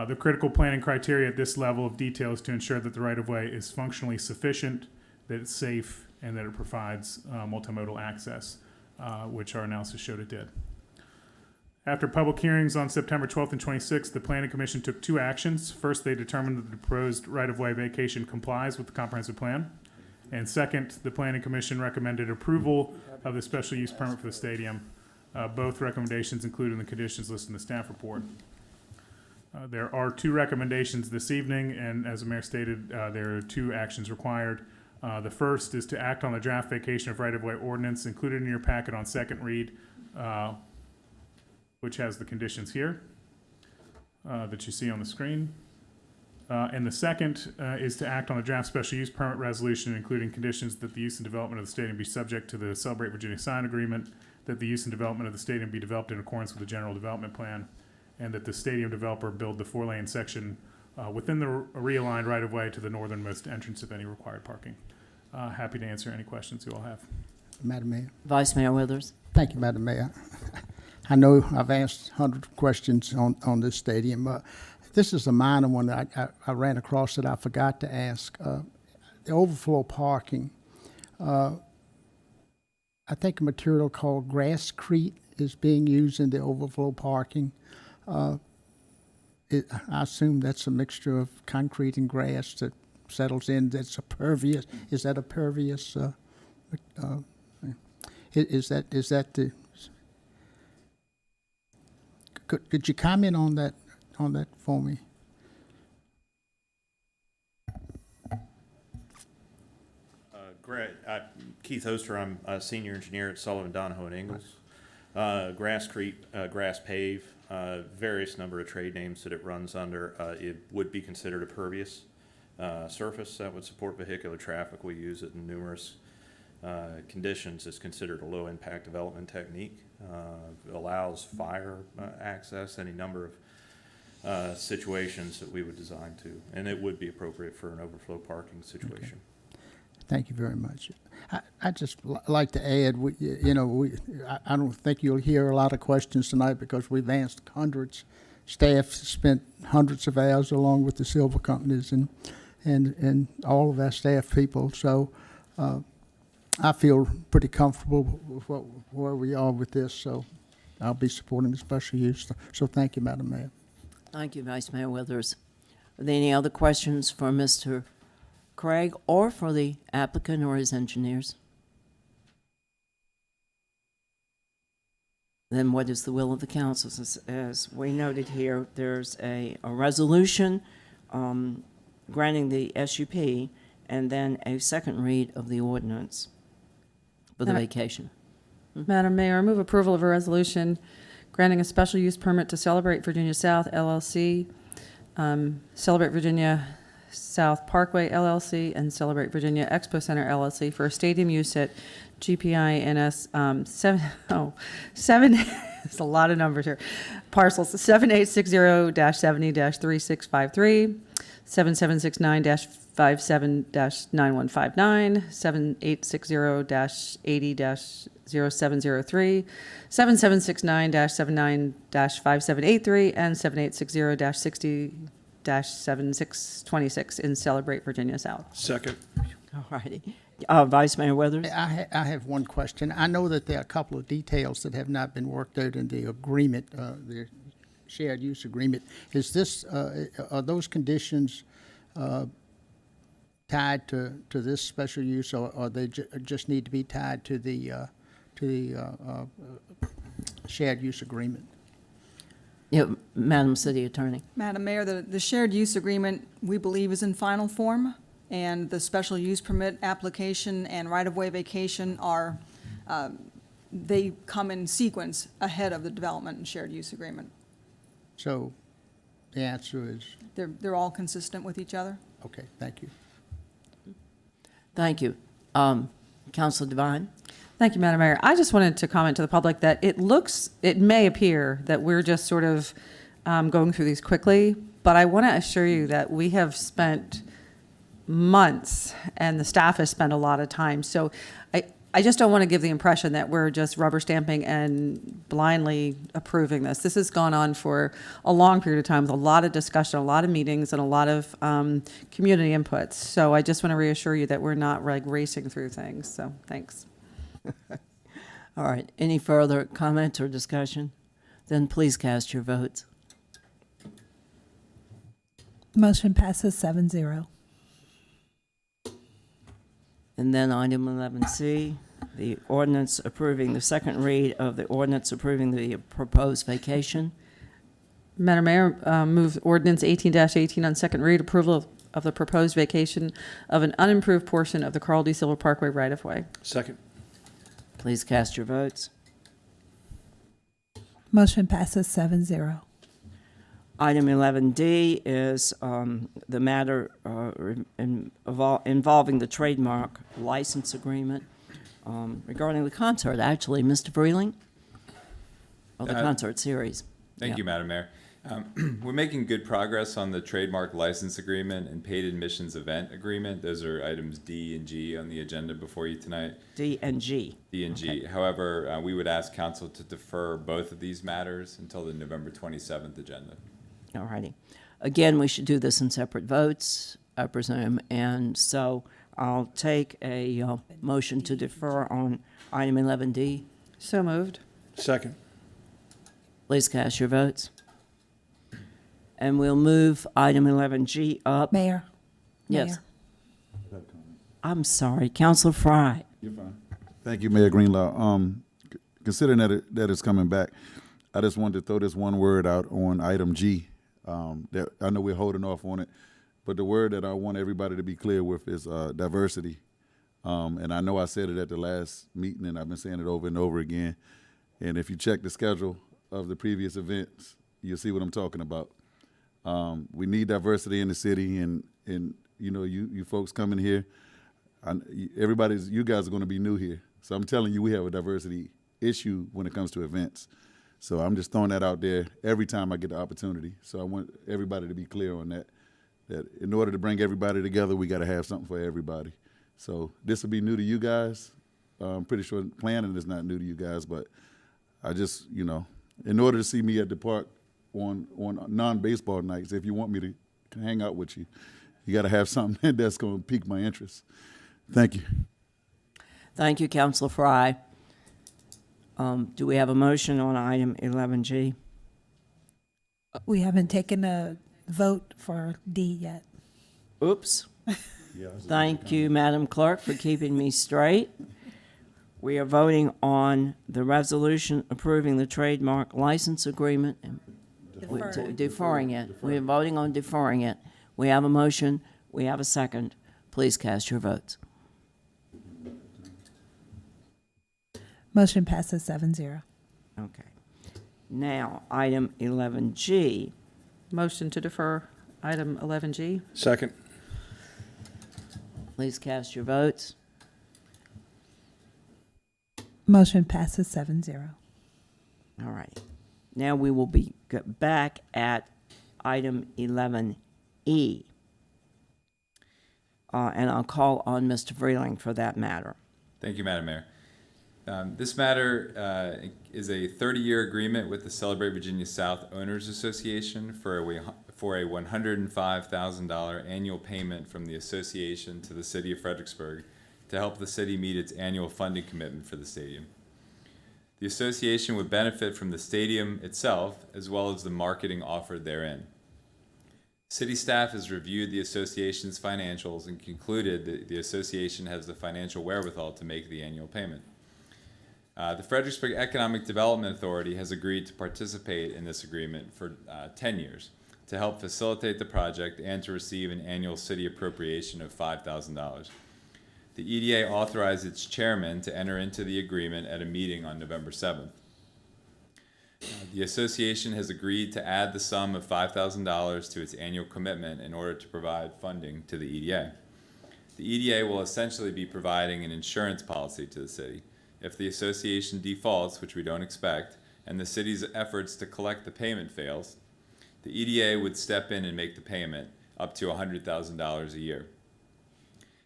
The critical planning criteria at this level of detail is to ensure that the right-of-way is functionally sufficient, that it's safe, and that it provides multimodal access, which our analysis showed it did. After public hearings on September 12th and 26th, the Planning Commission took 2 actions. First, they determined that the proposed right-of-way vacation complies with the comprehensive plan. And second, the Planning Commission recommended approval of the special use permit for the stadium. Both recommendations included in the conditions listed in the staff report. There are 2 recommendations this evening, and as the mayor stated, there are 2 actions required. The first is to act on the draft vacation of right-of-way ordinance included in your packet on second read, which has the conditions here that you see on the screen. And the second is to act on the draft special use permit resolution, including conditions that the use and development of the stadium be subject to the Celebrate Virginia sign agreement, that the use and development of the stadium be developed in accordance with the general development plan, and that the stadium developer build the 4-lane section within the realigned right-of-way to the northernmost entrance of any required parking. Happy to answer any questions you all have. Madam Mayor. Vice Mayor Withers. Thank you, Madam Mayor. I know I've asked 100 questions on this stadium. This is a minor one that I ran across that I forgot to ask. The overflow parking. I think a material called grasscrete is being used in the overflow parking. I assume that's a mixture of concrete and grass that settles in. That's a pervious. Is that a pervious? Is that the? Could you comment on that for me? Keith Oster, I'm a senior engineer at Sullivan, Donahoe, and Ingalls. Grasscrete, grass pave, various number of trade names that it runs under. It would be considered a pervious surface that would support vehicular traffic. We use it in numerous conditions. It's considered a low-impact development technique. It allows fire access, any number of situations that we would design to, and it would be appropriate for an overflow parking situation. Okay. Thank you very much. I just like to add, I don't think you'll hear a lot of questions tonight because we've asked hundreds. Staff spent hundreds of hours along with the silver companies and all of our staff people. So I feel pretty comfortable with where we are with this. So I'll be supporting the special use. So thank you, Madam Mayor. Thank you, Vice Mayor Withers. Are there any other questions for Mr. Craig or for the applicant or his engineers? Then what is the will of the council? As we noted here, there's a resolution granting the SUP and then a second read of the ordinance for the vacation. Madam Mayor, I move approval of a resolution granting a special use permit to Celebrate Virginia South LLC, Celebrate Virginia South Parkway LLC, and Celebrate Virginia Expo Center LLC for a stadium use at GPINS 7, it's a lot of numbers here, parcels 7860-70-3653, 7769-57-9159, 7860-80-0703, 7769-79-5783, and 7860-60-7626 in Celebrate Virginia South. Second. All righty. Vice Mayor Withers? I have one question. I know that there are a couple of details that have not been worked out in the agreement, the shared use agreement. Is this, are those conditions tied to this special use, or they just need to be tied to the shared use agreement? Yeah, Madam City Attorney. Madam Mayor, the shared use agreement, we believe, is in final form, and the special use permit application and right-of-way vacation are, they come in sequence ahead of the development and shared use agreement. So the answer is, They're all consistent with each other. okay, thank you. Thank you. Councilor Devine? Thank you, Madam Mayor. I just wanted to comment to the public that it may appear that we're just sort of going through these quickly, but I want to assure you that we have spent months and the staff has spent a lot of time. So I just don't want to give the impression that we're just rubber stamping and blindly approving this. This has gone on for a long period of time with a lot of discussion, a lot of meetings, and a lot of community inputs. So I just want to reassure you that we're not like racing through things. So thanks. All right. Any further comments or discussion? Then please cast your votes. Motion passes 7-0. And then item 11C, the ordinance approving the second read of the ordinance approving the proposed vacation. Madam Mayor, move ordinance 18-18 on second read, approval of the proposed vacation of an unimproved portion of the Carl D. Silver Parkway right-of-way. Second. Please cast your votes. Motion passes 7-0. Item 11D is the matter involving the trademark license agreement regarding the concert. Actually, Mr. Freeling, of the concert series. Thank you, Madam Mayor. We're making good progress on the trademark license agreement and paid admissions event agreement. Those are items D and G on the agenda before you tonight. D and G. D and G. Okay. However, we would ask council to defer both of these matters until the November 27th agenda. All righty. Again, we should do this in separate votes, I presume. And so I'll take a motion to defer on item 11D. So moved. Second. Please cast your votes. And we'll move item 11G up. Mayor. Yes. I'm sorry, Councilor Fry. You're fine. Thank you, Mayor Greenlaw. Considering that it's coming back, I just wanted to throw this one word out on item G. That I know we're holding off on it, but the word that I want everybody to be clear with is diversity. And I know I said it at the last meeting, and I've been saying it over and over again. And if you check the schedule of the previous events, you'll see what I'm talking about. We need diversity in the city, and you know, you folks coming here, you guys are going to be new here. So I'm telling you, we have a diversity issue when it comes to events. So I'm just throwing that out there every time I get the opportunity. So I want everybody to be clear on that in order to bring everybody together, we got to have something for everybody. So this will be new to you guys. I'm pretty sure planning is not new to you guys, but I just, you know, in order to see me at the park on non-baseball nights, if you want me to hang out with you, you got to have something that's going to pique my interest. Thank you. Thank you, Councilor Fry. Do we have a motion on item 11G? We haven't taken a vote for D yet. Oops. Thank you, Madam Clerk, for keeping me straight. We are voting on the resolution approving the trademark license agreement and deferring it. We are voting on deferring it. We have a motion. We have a second. Please cast your votes. Motion passes 7-0. Okay. Now, item 11G. Motion to defer item 11G. Second. Please cast your votes. Motion passes 7-0. All right. Now we will be back at item 11E. And I'll call on Mr. Freeling for that matter. Thank you, Madam Mayor. This matter is a 30-year agreement with the Celebrate Virginia South Owners Association for a $105,000 annual payment from the association to the city of Fredericksburg to help the city meet its annual funding commitment for the stadium. The association would benefit from the stadium itself as well as the marketing offered therein. City staff has reviewed the association's financials and concluded that the association has the financial wherewithal to make the annual payment. The Fredericksburg Economic Development Authority has agreed to participate in this agreement for 10 years to help facilitate the project and to receive an annual city appropriation of $5,000. The EDA authorized its chairman to enter into the agreement at a meeting on November 7th. The association has agreed to add the sum of $5,000 to its annual commitment in order to provide funding to the EDA. The EDA will essentially be providing an insurance policy to the city. If the association defaults, which we don't expect, and the city's efforts to collect the payment fails, the EDA would step in and make the payment up to $100,000 a year.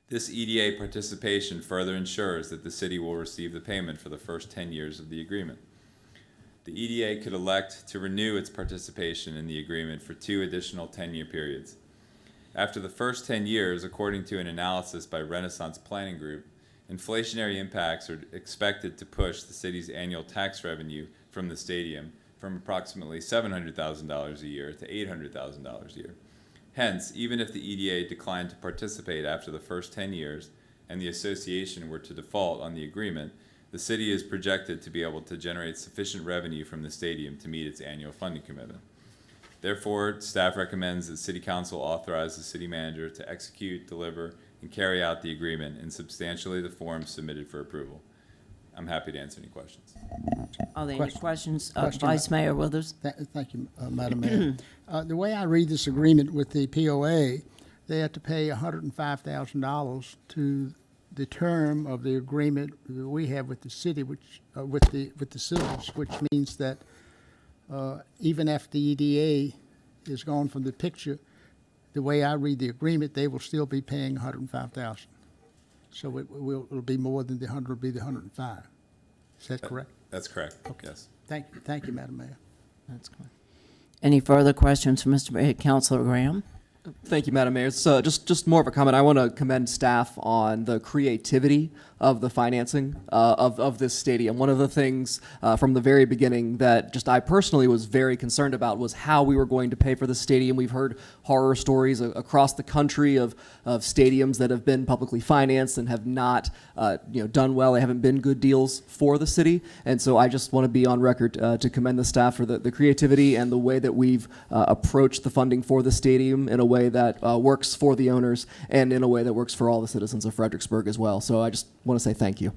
This EDA participation further ensures that the city will receive the payment for the first 10 years of the agreement. The EDA could elect to renew its participation in the agreement for 2 additional 10-year periods. After the first 10 years, according to an analysis by Renaissance Planning Group, inflationary impacts are expected to push the city's annual tax revenue from the stadium from approximately $700,000 a year to $800,000 a year. Hence, even if the EDA declined to participate after the first 10 years and the association were to default on the agreement, the city is projected to be able to generate sufficient revenue from the stadium to meet its annual funding commitment. Therefore, staff recommends that City Council authorize the city manager to execute, deliver, and carry out the agreement in substantially the form submitted for approval. I'm happy to answer any questions. Are there any questions? Question. Vice Mayor Withers? Thank you, Madam Mayor. The way I read this agreement with the POA, they have to pay $105,000 to the term of the agreement that we have with the city, which with the civils, which means that even after the EDA is gone from the picture, the way I read the agreement, they will still be paying $105,000. So it'll be more than the 100, will be the 105. Is that correct? That's correct. Okay. Yes. Thank you, Madam Mayor. That's correct. Any further questions for Councilor Graham? Thank you, Madam Mayor. It's just more of a comment. I want to commend staff on the creativity of the financing of this stadium. One of the things from the very beginning that just I personally was very concerned about was how we were going to pay for the stadium. We've heard horror stories across the country of stadiums that have been publicly financed and have not done well. They haven't been good deals for the city. And so I just want to be on record to commend the staff for the creativity and the way that we've approached the funding for the stadium in a way that works for the owners and in a way that works for all the citizens of Fredericksburg as well. So I just want to say thank you.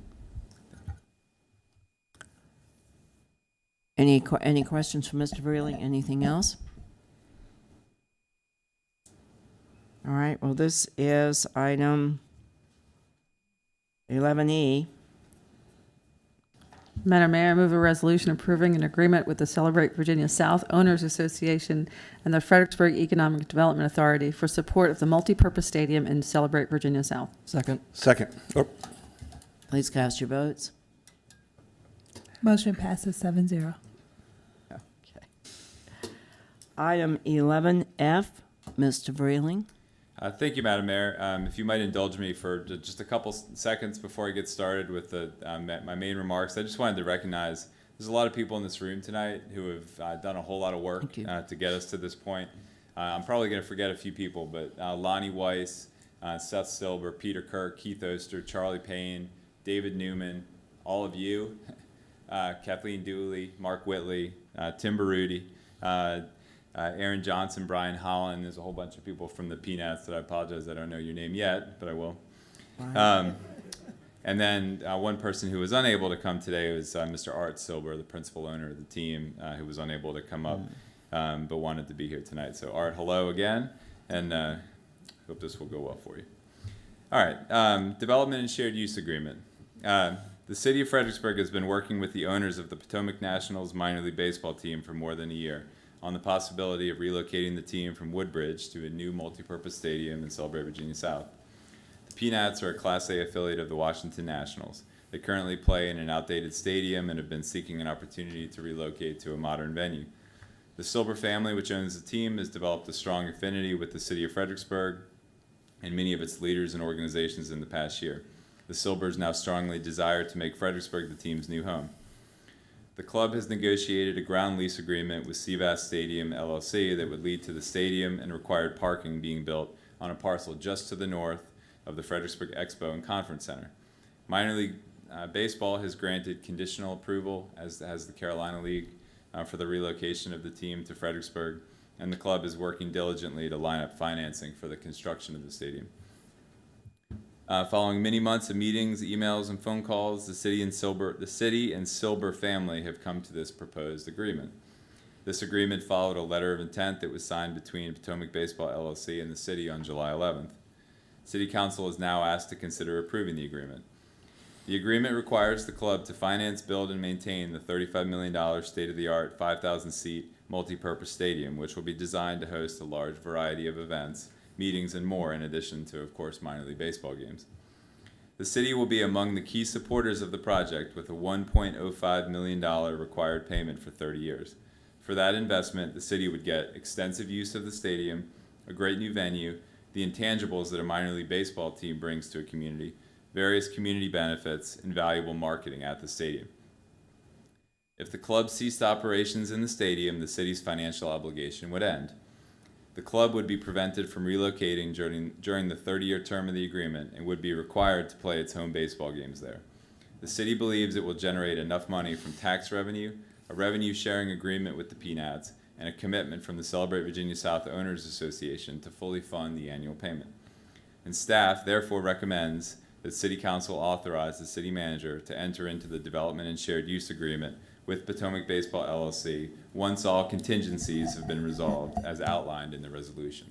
Any questions for Mr. Freeling? Anything else? All right, well, this is item 11E. Madam Mayor, I move a resolution approving an agreement with the Celebrate Virginia South Owners Association and the Fredericksburg Economic Development Authority for support of the multipurpose stadium in Celebrate Virginia South. Second. Second. Oh. Please cast your votes. Motion passes 7-0. Okay. Item 11F, Mr. Freeling. Thank you, Madam Mayor. If you might indulge me for just a couple seconds before I get started with my main remarks, I just wanted to recognize there's a lot of people in this room tonight who have done a whole lot of work to get us to this point. I'm probably going to forget a few people, but Lonnie Weiss, Seth Silber, Peter Kirk, Keith Oster, Charlie Payne, David Newman, all of you, Kathleen Dooley, Mark Whitley, Tim Baruti, Aaron Johnson, Brian Holland. There's a whole bunch of people from the Peanuts that I apologize I don't know your name yet, but I will. And then one person who was unable to come today was Mr. Art Silber, the principal owner of the team, who was unable to come up but wanted to be here tonight. So Art, hello again, and hope this will go well for you. All right, development and shared use agreement. The city of Fredericksburg has been working with the owners of the Potomac Nationals minor league baseball team for more than a year on the possibility of relocating the team from Woodbridge to a new multipurpose stadium in Celebrate, Virginia South. The Peanuts are a Class A affiliate of the Washington Nationals. They currently play in an outdated stadium and have been seeking an opportunity to relocate to a modern venue. The Silber family, which owns the team, has developed a strong affinity with the city of Fredericksburg and many of its leaders and organizations in the past year. The Silbers now strongly desire to make Fredericksburg the team's new home. The club has negotiated a ground lease agreement with CVAS Stadium LLC that would lead to the stadium and required parking being built on a parcel just to the north of the Fredericksburg Expo and Conference Center. Minor League Baseball has granted conditional approval, as has the Carolina League, for the relocation of the team to Fredericksburg, and the club is working diligently to line up financing for the construction of the stadium. Following many months of meetings, emails, and phone calls, the city and Silber family have come to this proposed agreement. This agreement followed a letter of intent that was signed between Potomac Baseball LLC and the city on July 11th. City Council is now asked to consider approving the agreement. The agreement requires the club to finance, build, and maintain the $35 million state-of-the-art 5,000-seat multi-purpose stadium, which will be designed to host a large variety of events, meetings, and more, in addition to, of course, minor league baseball games. The city will be among the key supporters of the project with a $1.05 million required payment for 30 years. For that investment, the city would get extensive use of the stadium, a great new venue, the intangibles that a minor league baseball team brings to a community, various community benefits, and valuable marketing at the stadium. If the club ceased operations in the stadium, the city's financial obligation would end. The club would be prevented from relocating during the 30-year term of the agreement and would be required to play its home baseball games there. The city believes it will generate enough money from tax revenue, a revenue-sharing agreement with the Peanuts, and a commitment from the Celebrate Virginia South Owners Association to fully fund the annual payment. And staff therefore recommends that City Council authorize the city manager to enter into the development and shared use agreement with Potomac Baseball LLC once all contingencies have been resolved as outlined in the resolution.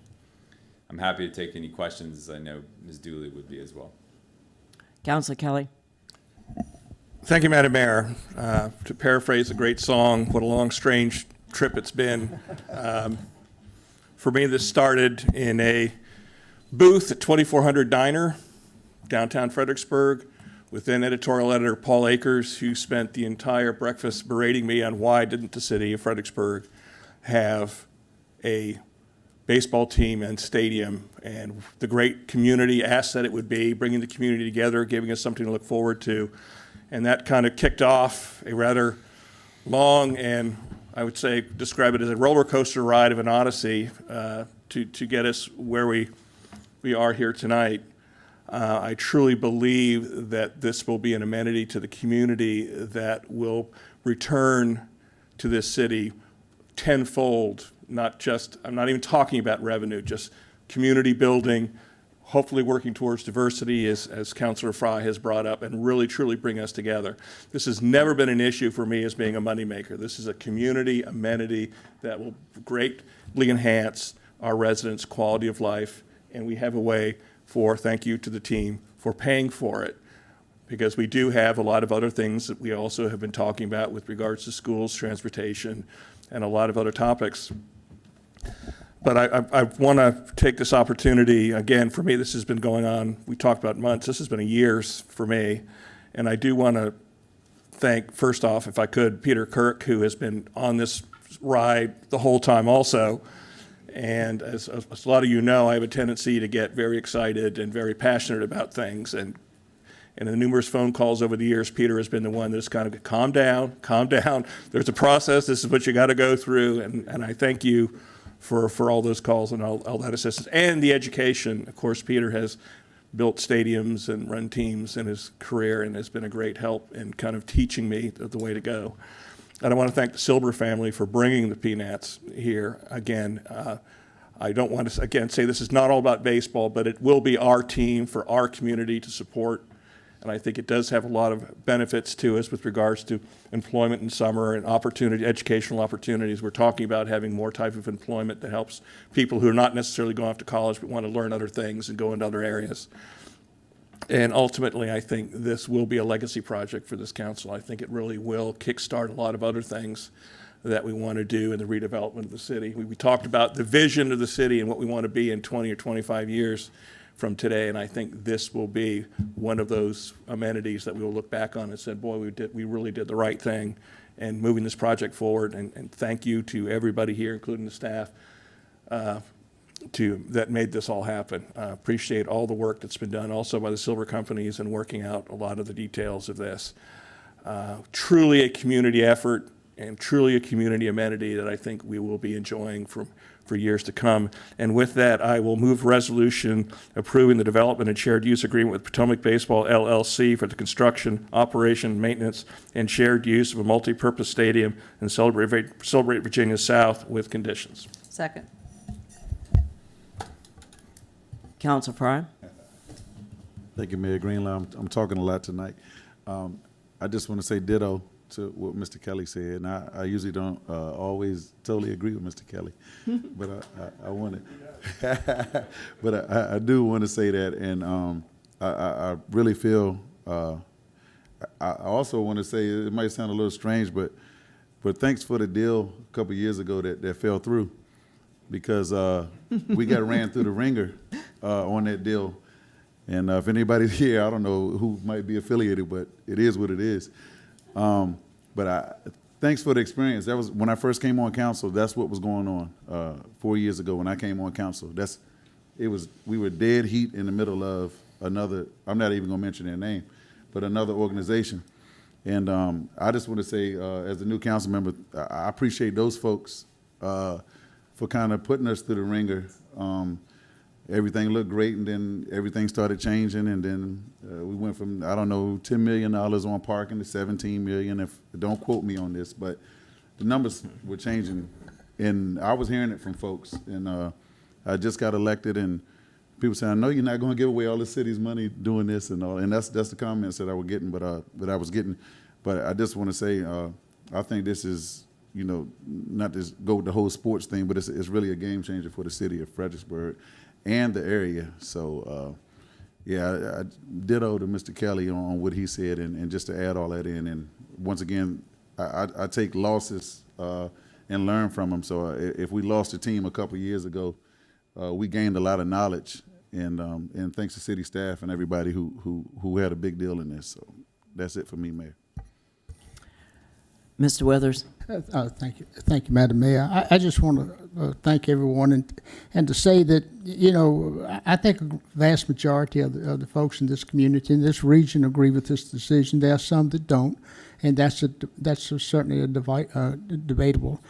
I'm happy to take any questions, as I know Ms. Dooley would be as well. Councilor Kelly. Thank you, Madam Mayor. To paraphrase a great song, what a long, strange trip it's been. For me, this started in a booth at 2400 Diner, downtown Fredericksburg, with then editorial editor Paul Akers, who spent the entire breakfast berating me on why didn't the city of Fredericksburg have a baseball team and stadium, and the great community asset it would be, bringing the community together, giving us something to look forward to. And that kind of kicked off a rather long and, I would say, describe it as a roller coaster ride of an odyssey to get us where we are here tonight. I truly believe that this will be an amenity to the community that will return to this city tenfold, not just, I'm not even talking about revenue, just community building, hopefully working towards diversity, as Councilor Fry has brought up, and really truly bring us together. This has never been an issue for me as being a moneymaker. This is a community amenity that will greatly enhance our residents' quality of life, and we have a way thank you to the team for paying for it, because we do have a lot of other things that we also have been talking about with regards to schools, transportation, and a lot of other topics. But I want to take this opportunity, again, for me, this has been going on, we talked about months, this has been years for me, and I do want to thank, first off, if I could, Peter Kirk, who has been on this ride the whole time also. And as a lot of you know, I have a tendency to get very excited and very passionate about things. And in the numerous phone calls over the years, Peter has been the one that's kind of, calm down. There's a process. This is what you got to go through. And I thank you for all those calls and all that assistance. And the education. Of course, Peter has built stadiums and run teams in his career and has been a great help in kind of teaching me the way to go. And I want to thank the Silber family for bringing the Peanuts here. Again, I don't want to, again, say this is not all about baseball, but it will be our team for our community to support. And I think it does have a lot of benefits to us with regards to employment in summer and educational opportunities. We're talking about having more type of employment that helps people who are not necessarily going off to college but want to learn other things and go into other areas. And ultimately, I think this will be a legacy project for this council. I think it really will kickstart a lot of other things that we want to do in the redevelopment of the city. We talked about the vision of the city and what we want to be in 20 or 25 years from today, and I think this will be one of those amenities that we will look back on and say, boy, we really did the right thing in moving this project forward. And thank you to everybody here, including the staff, that made this all happen. Appreciate all the work that's been done also by the Silber companies in working out a lot of the details of this. Truly a community effort and truly a community amenity that I think we will be enjoying for years to come. And with that, I will move resolution approving the development and shared use agreement with Potomac Baseball LLC for the construction, operation, maintenance, and shared use of a multi-purpose stadium in Celebrate Virginia South with conditions. Second. Council Prime. Thank you, Mayor Greenlaw. I'm talking a lot tonight. I just want to say ditto to what Mr. Kelly said, and I usually don't always totally agree with Mr. Kelly, but I want to, but I do want to say that, and I really feel. I also want to say it might sound a little strange, but thanks for the deal a couple of years ago that fell through, because we got ran through the ringer on that deal. And if anybody's here, I don't know who might be affiliated, but it is what it is. Thanks for the experience. That was when I first came on council. That's what was going on 4 years ago when I came on council. We were dead heat in the middle of another. I'm not even going to mention their name, but another organization. And I just want to say, as a new council member, I appreciate those folks for kind of putting us through the ringer. Everything looked great, and then everything started changing, and then we went from, I don't know, $10 million on parking to $17 million. Don't quote me on this, but the numbers were changing, and I was hearing it from folks. And I just got elected, and people saying, "I know you're not going to give away all the city's money doing this and all." And that's the comments that I was getting, that I was getting. But I just want to say, I think this is, not to go with the whole sports thing, but it's really a game changer for the city of Fredericksburg and the area. So, I ditto to Mr. Kelly on what he said, and just to add all that in. And once again, I take losses and learn from them. So if we lost a team a couple of years ago, we gained a lot of knowledge. And thanks to city staff and everybody who had a big deal in this. So that's it for me, Mayor. Mr. Weathers. Thank you, Madam Mayor. I just want to thank everyone and to say that, I think a vast majority of the folks in this community, in this region, agree with this decision. There are some that don't, and that's certainly a debatable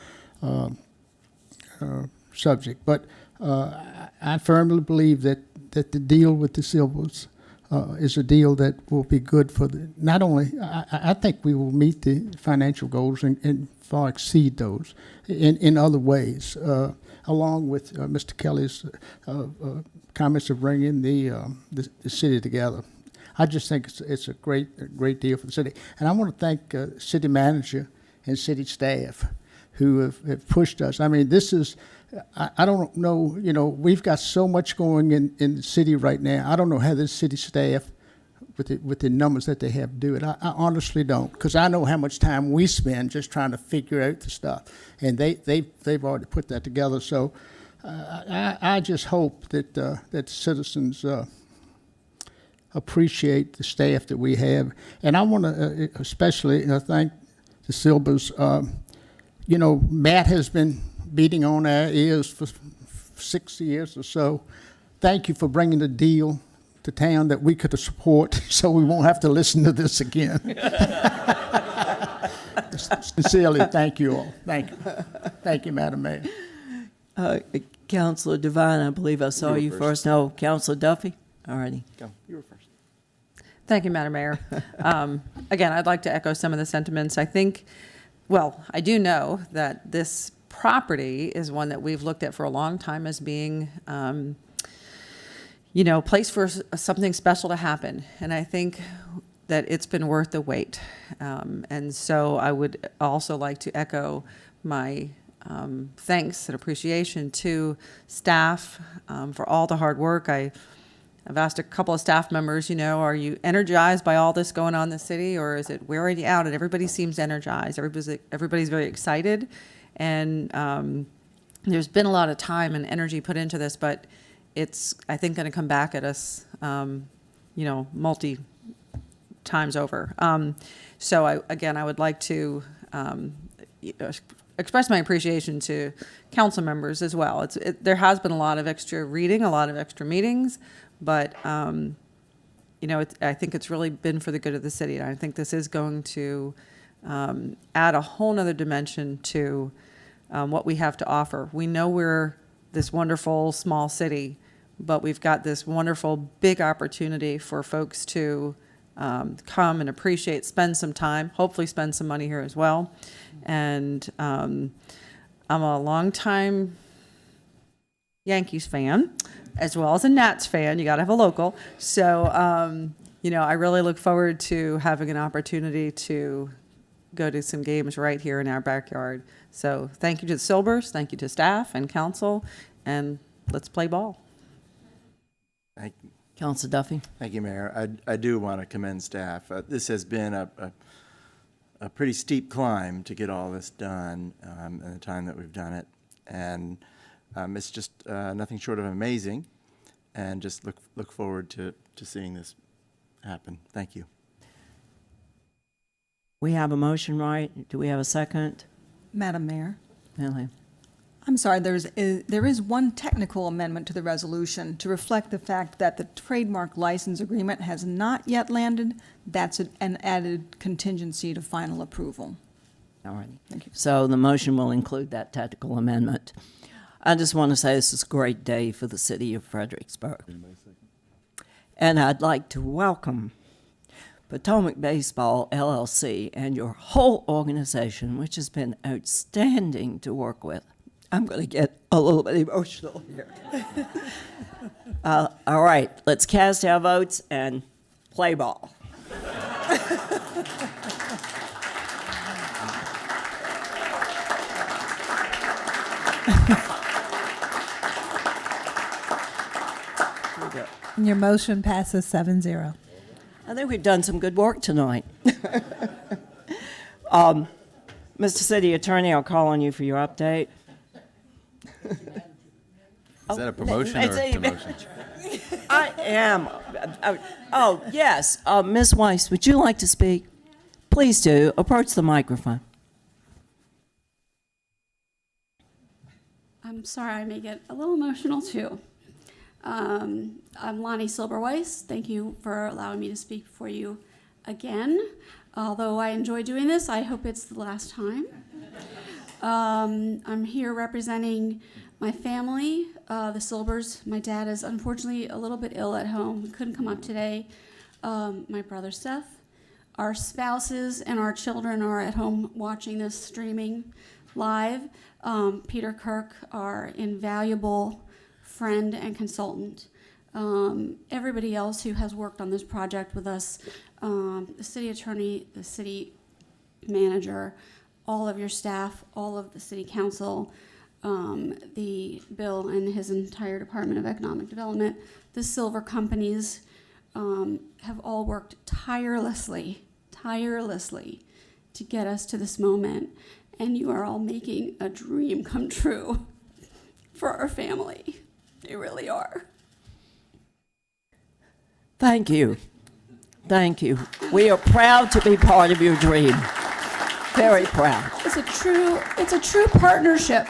subject. But I firmly believe that the deal with the Silvers is a deal that will be good for not only, I think we will meet the financial goals and far exceed those in other ways, along with Mr. Kelly's comments of bringing the city together. I just think it's a great deal for the city. And I want to thank city manager and city staff who have pushed us. I mean, this is, I don't know, we've got so much going in the city right now. I don't know how this city staff, with the numbers that they have, do it. I honestly don't, because I know how much time we spend just trying to figure out the stuff, and they've already put that together. So I just hope that citizens appreciate the staff that we have, and I want to especially thank the Silbers. Matt has been beating on our ears for 6 years or so. Thank you for bringing the deal to town that we could support, so we won't have to listen to this again. Sincerely, thank you all. Thank you, Madam Mayor. Councilor Devine, I believe I saw you first. No, Councilor Duffy? All righty. Go. You were first. Thank you, Madam Mayor. Again, I'd like to echo some of the sentiments. I think, well, I do know that this property is one that we've looked at for a long time as being, you know, a place for something special to happen. And I think that it's been worth the wait. And so I would also like to echo my thanks and appreciation to staff for all the hard work. I've asked a couple of staff members, you know, are you energized by all this going on in the city, or is it wearing you out? And everybody seems energized. Everybody's very excited. And there's been a lot of time and energy put into this, but it's, I think, going to come back at us, you know, multi times over. So I would like to express my appreciation to council members as well. There has been a lot of extra reading, a lot of extra meetings, but you know, I think it's really been for the good of the city. And I think this is going to add a whole nother dimension to what we have to offer. We know we're this wonderful small city, but we've got this wonderful big opportunity for folks to come and appreciate, spend some time, hopefully spend some money here as well. And I'm a longtime Yankees fan, as well as a Nats fan. You got to have a local. So, you know, I really look forward to having an opportunity to go to some games right here in our backyard. So thank you to the Silbers, thank you to staff and council, and let's play ball. Thank you. Councilor Duffy? Thank you, Mayor. I do want to commend staff. This has been a pretty steep climb to get all this done in the time that we've done it. And it's just nothing short of amazing, and just look forward to seeing this happen. Thank you. We have a motion, right? Do we have a second? Madam Mayor, Ellie? I'm sorry, there is one technical amendment to the resolution to reflect the fact that the trademark license agreement has not yet landed. That's an added contingency to final approval. All right. Thank you. So the motion will include that technical amendment. I just want to say this is a great day for the city of Fredericksburg. And I'd like to welcome Potomac Baseball LLC and your whole organization, which has been outstanding to work with. I'm going to get a little bit emotional here. All right, let's cast our votes and play ball. And your motion passes 7-0. I think we've done some good work tonight. Mr. City Attorney, I'll call on you for your update. Is that a promotion or a demotion? I am. Oh, yes. Ms. Weiss, would you like to speak? Please do. Approach the microphone. I'm sorry, I may get a little emotional too. I'm Lonnie Silberweiss. Thank you for allowing me to speak for you again. Although I enjoy doing this, I hope it's the last time. I'm here representing my family, the Silbers. My dad is unfortunately a little bit ill at home. He couldn't come up today. My brother Seth, our spouses, and our children are at home watching this streaming live. Peter Kirk, our invaluable friend and consultant. Everybody else who has worked on this project with us, the city attorney, the city manager, all of your staff, all of the city council, the Bill and his entire Department of Economic Development, the Silver companies have all worked tirelessly to get us to this moment. And you are all making a dream come true for our family. You really are. Thank you. Thank you. We are proud to be part of your dream. Very proud. It's a true partnership.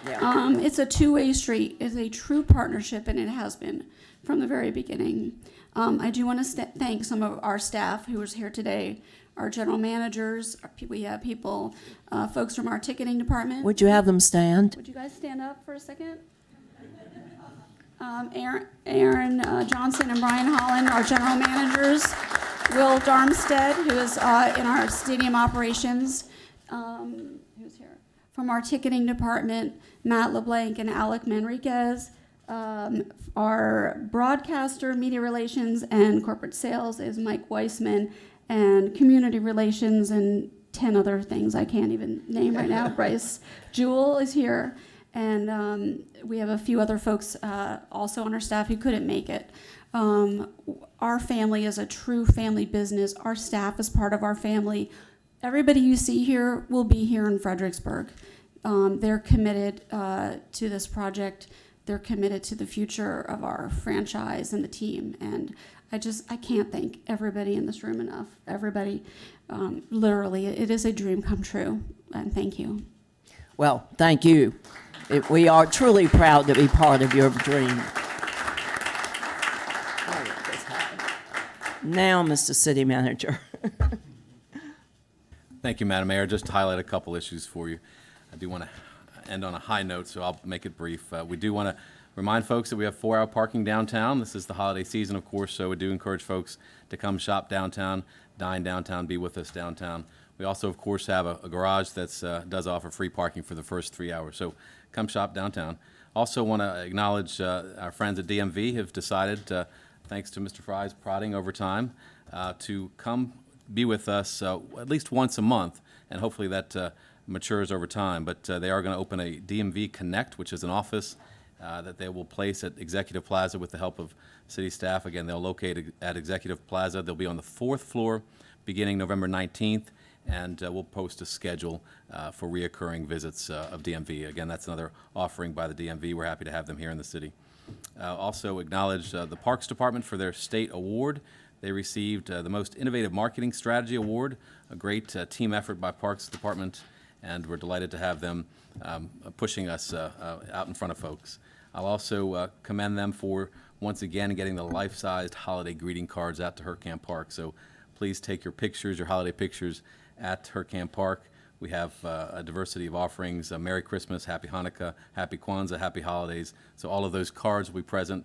Yeah. It's a two-way street. It's a true partnership, and it has been from the very beginning. I do want to thank some of our staff who is here today, our general managers. We have people, folks from our ticketing department. Would you have them stand? Would you guys stand up for a second? Aaron Johnson and Brian Holland, our general managers. Will Darmstead, who is in our stadium operations, who's here. From our ticketing department, Matt LeBlanc and Alec Manriquez. Our broadcaster, media relations, and corporate sales is Mike Weissman, and community relations and 10 other things I can't even name right now. Bryce Jewell is here. And we have a few other folks also on our staff who couldn't make it. Our family is a true family business. Our staff is part of our family. Everybody you see here will be here in Fredericksburg. They're committed to this project. They're committed to the future of our franchise and the team. And I can't thank everybody in this room enough. Everybody, literally, it is a dream come true. And thank you. Well, thank you. We are truly proud to be part of your dream. Now, Mr. City Manager. Thank you, Madam Mayor. Just to highlight a couple issues for you. I do want to end on a high note, so I'll make it brief. We do want to remind folks that we have 4-hour parking downtown. This is the holiday season, of course, so we do encourage folks to come shop downtown, dine downtown, be with us downtown. We also, of course, have a garage that does offer free parking for the first 3 hours, so come shop downtown. Also want to acknowledge our friends at DMV have decided, thanks to Mr. Fry's prodding over time, to come be with us at least once a month, and hopefully that matures over time. But they are going to open a DMV Connect, which is an office that they will place at Executive Plaza with the help of city staff. Again, they'll locate at Executive Plaza. They'll be on the 4th floor beginning November 19th, and we'll post a schedule for reoccurring visits of DMV. Again, that's another offering by the DMV. We're happy to have them here in the city. Also acknowledge the Parks Department for their state award. They received the Most Innovative Marketing Strategy Award, a great team effort by Parks Department, and we're delighted to have them pushing us out in front of folks. I'll also commend them for, once again, getting the life-sized holiday greeting cards out to Hurkamp Park. So please take your pictures, your holiday pictures, at Hurkamp Park. We have a diversity of offerings, Merry Christmas, Happy Hanukkah, Happy Kwanzaa, Happy Holidays. So all of those cards will be present.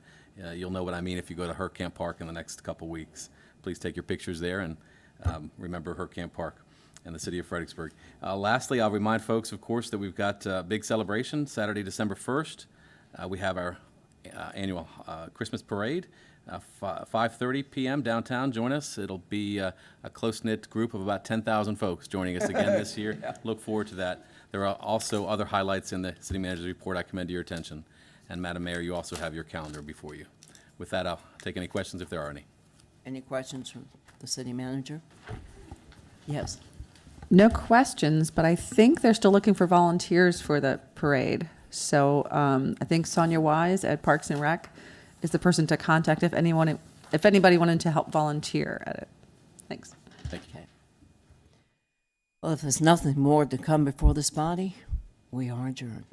You'll know what I mean if you go to Hurkamp Park in the next couple weeks. Please take your pictures there and remember Hurkamp Park and the city of Fredericksburg. Lastly, I'll remind folks, of course, that we've got a big celebration Saturday, December 1st. We have our annual Christmas parade. 5:30 p.m. downtown. Join us. It'll be a close-knit group of about 10,000 folks joining us again this year. Yeah. Look forward to that. There are also other highlights in the city manager's report I commend to your attention. And Madam Mayor, you also have your calendar before you. With that, I'll take any questions if there are any. Any questions from the city manager? Yes. No questions, but I think they're still looking for volunteers for the parade. So I think Sonia Wise at Parks and Rec is the person to contact if anybody wanted to help volunteer at it. Thanks. Thank you. Okay. Well, if there's nothing more to come before this body, we are adjourned.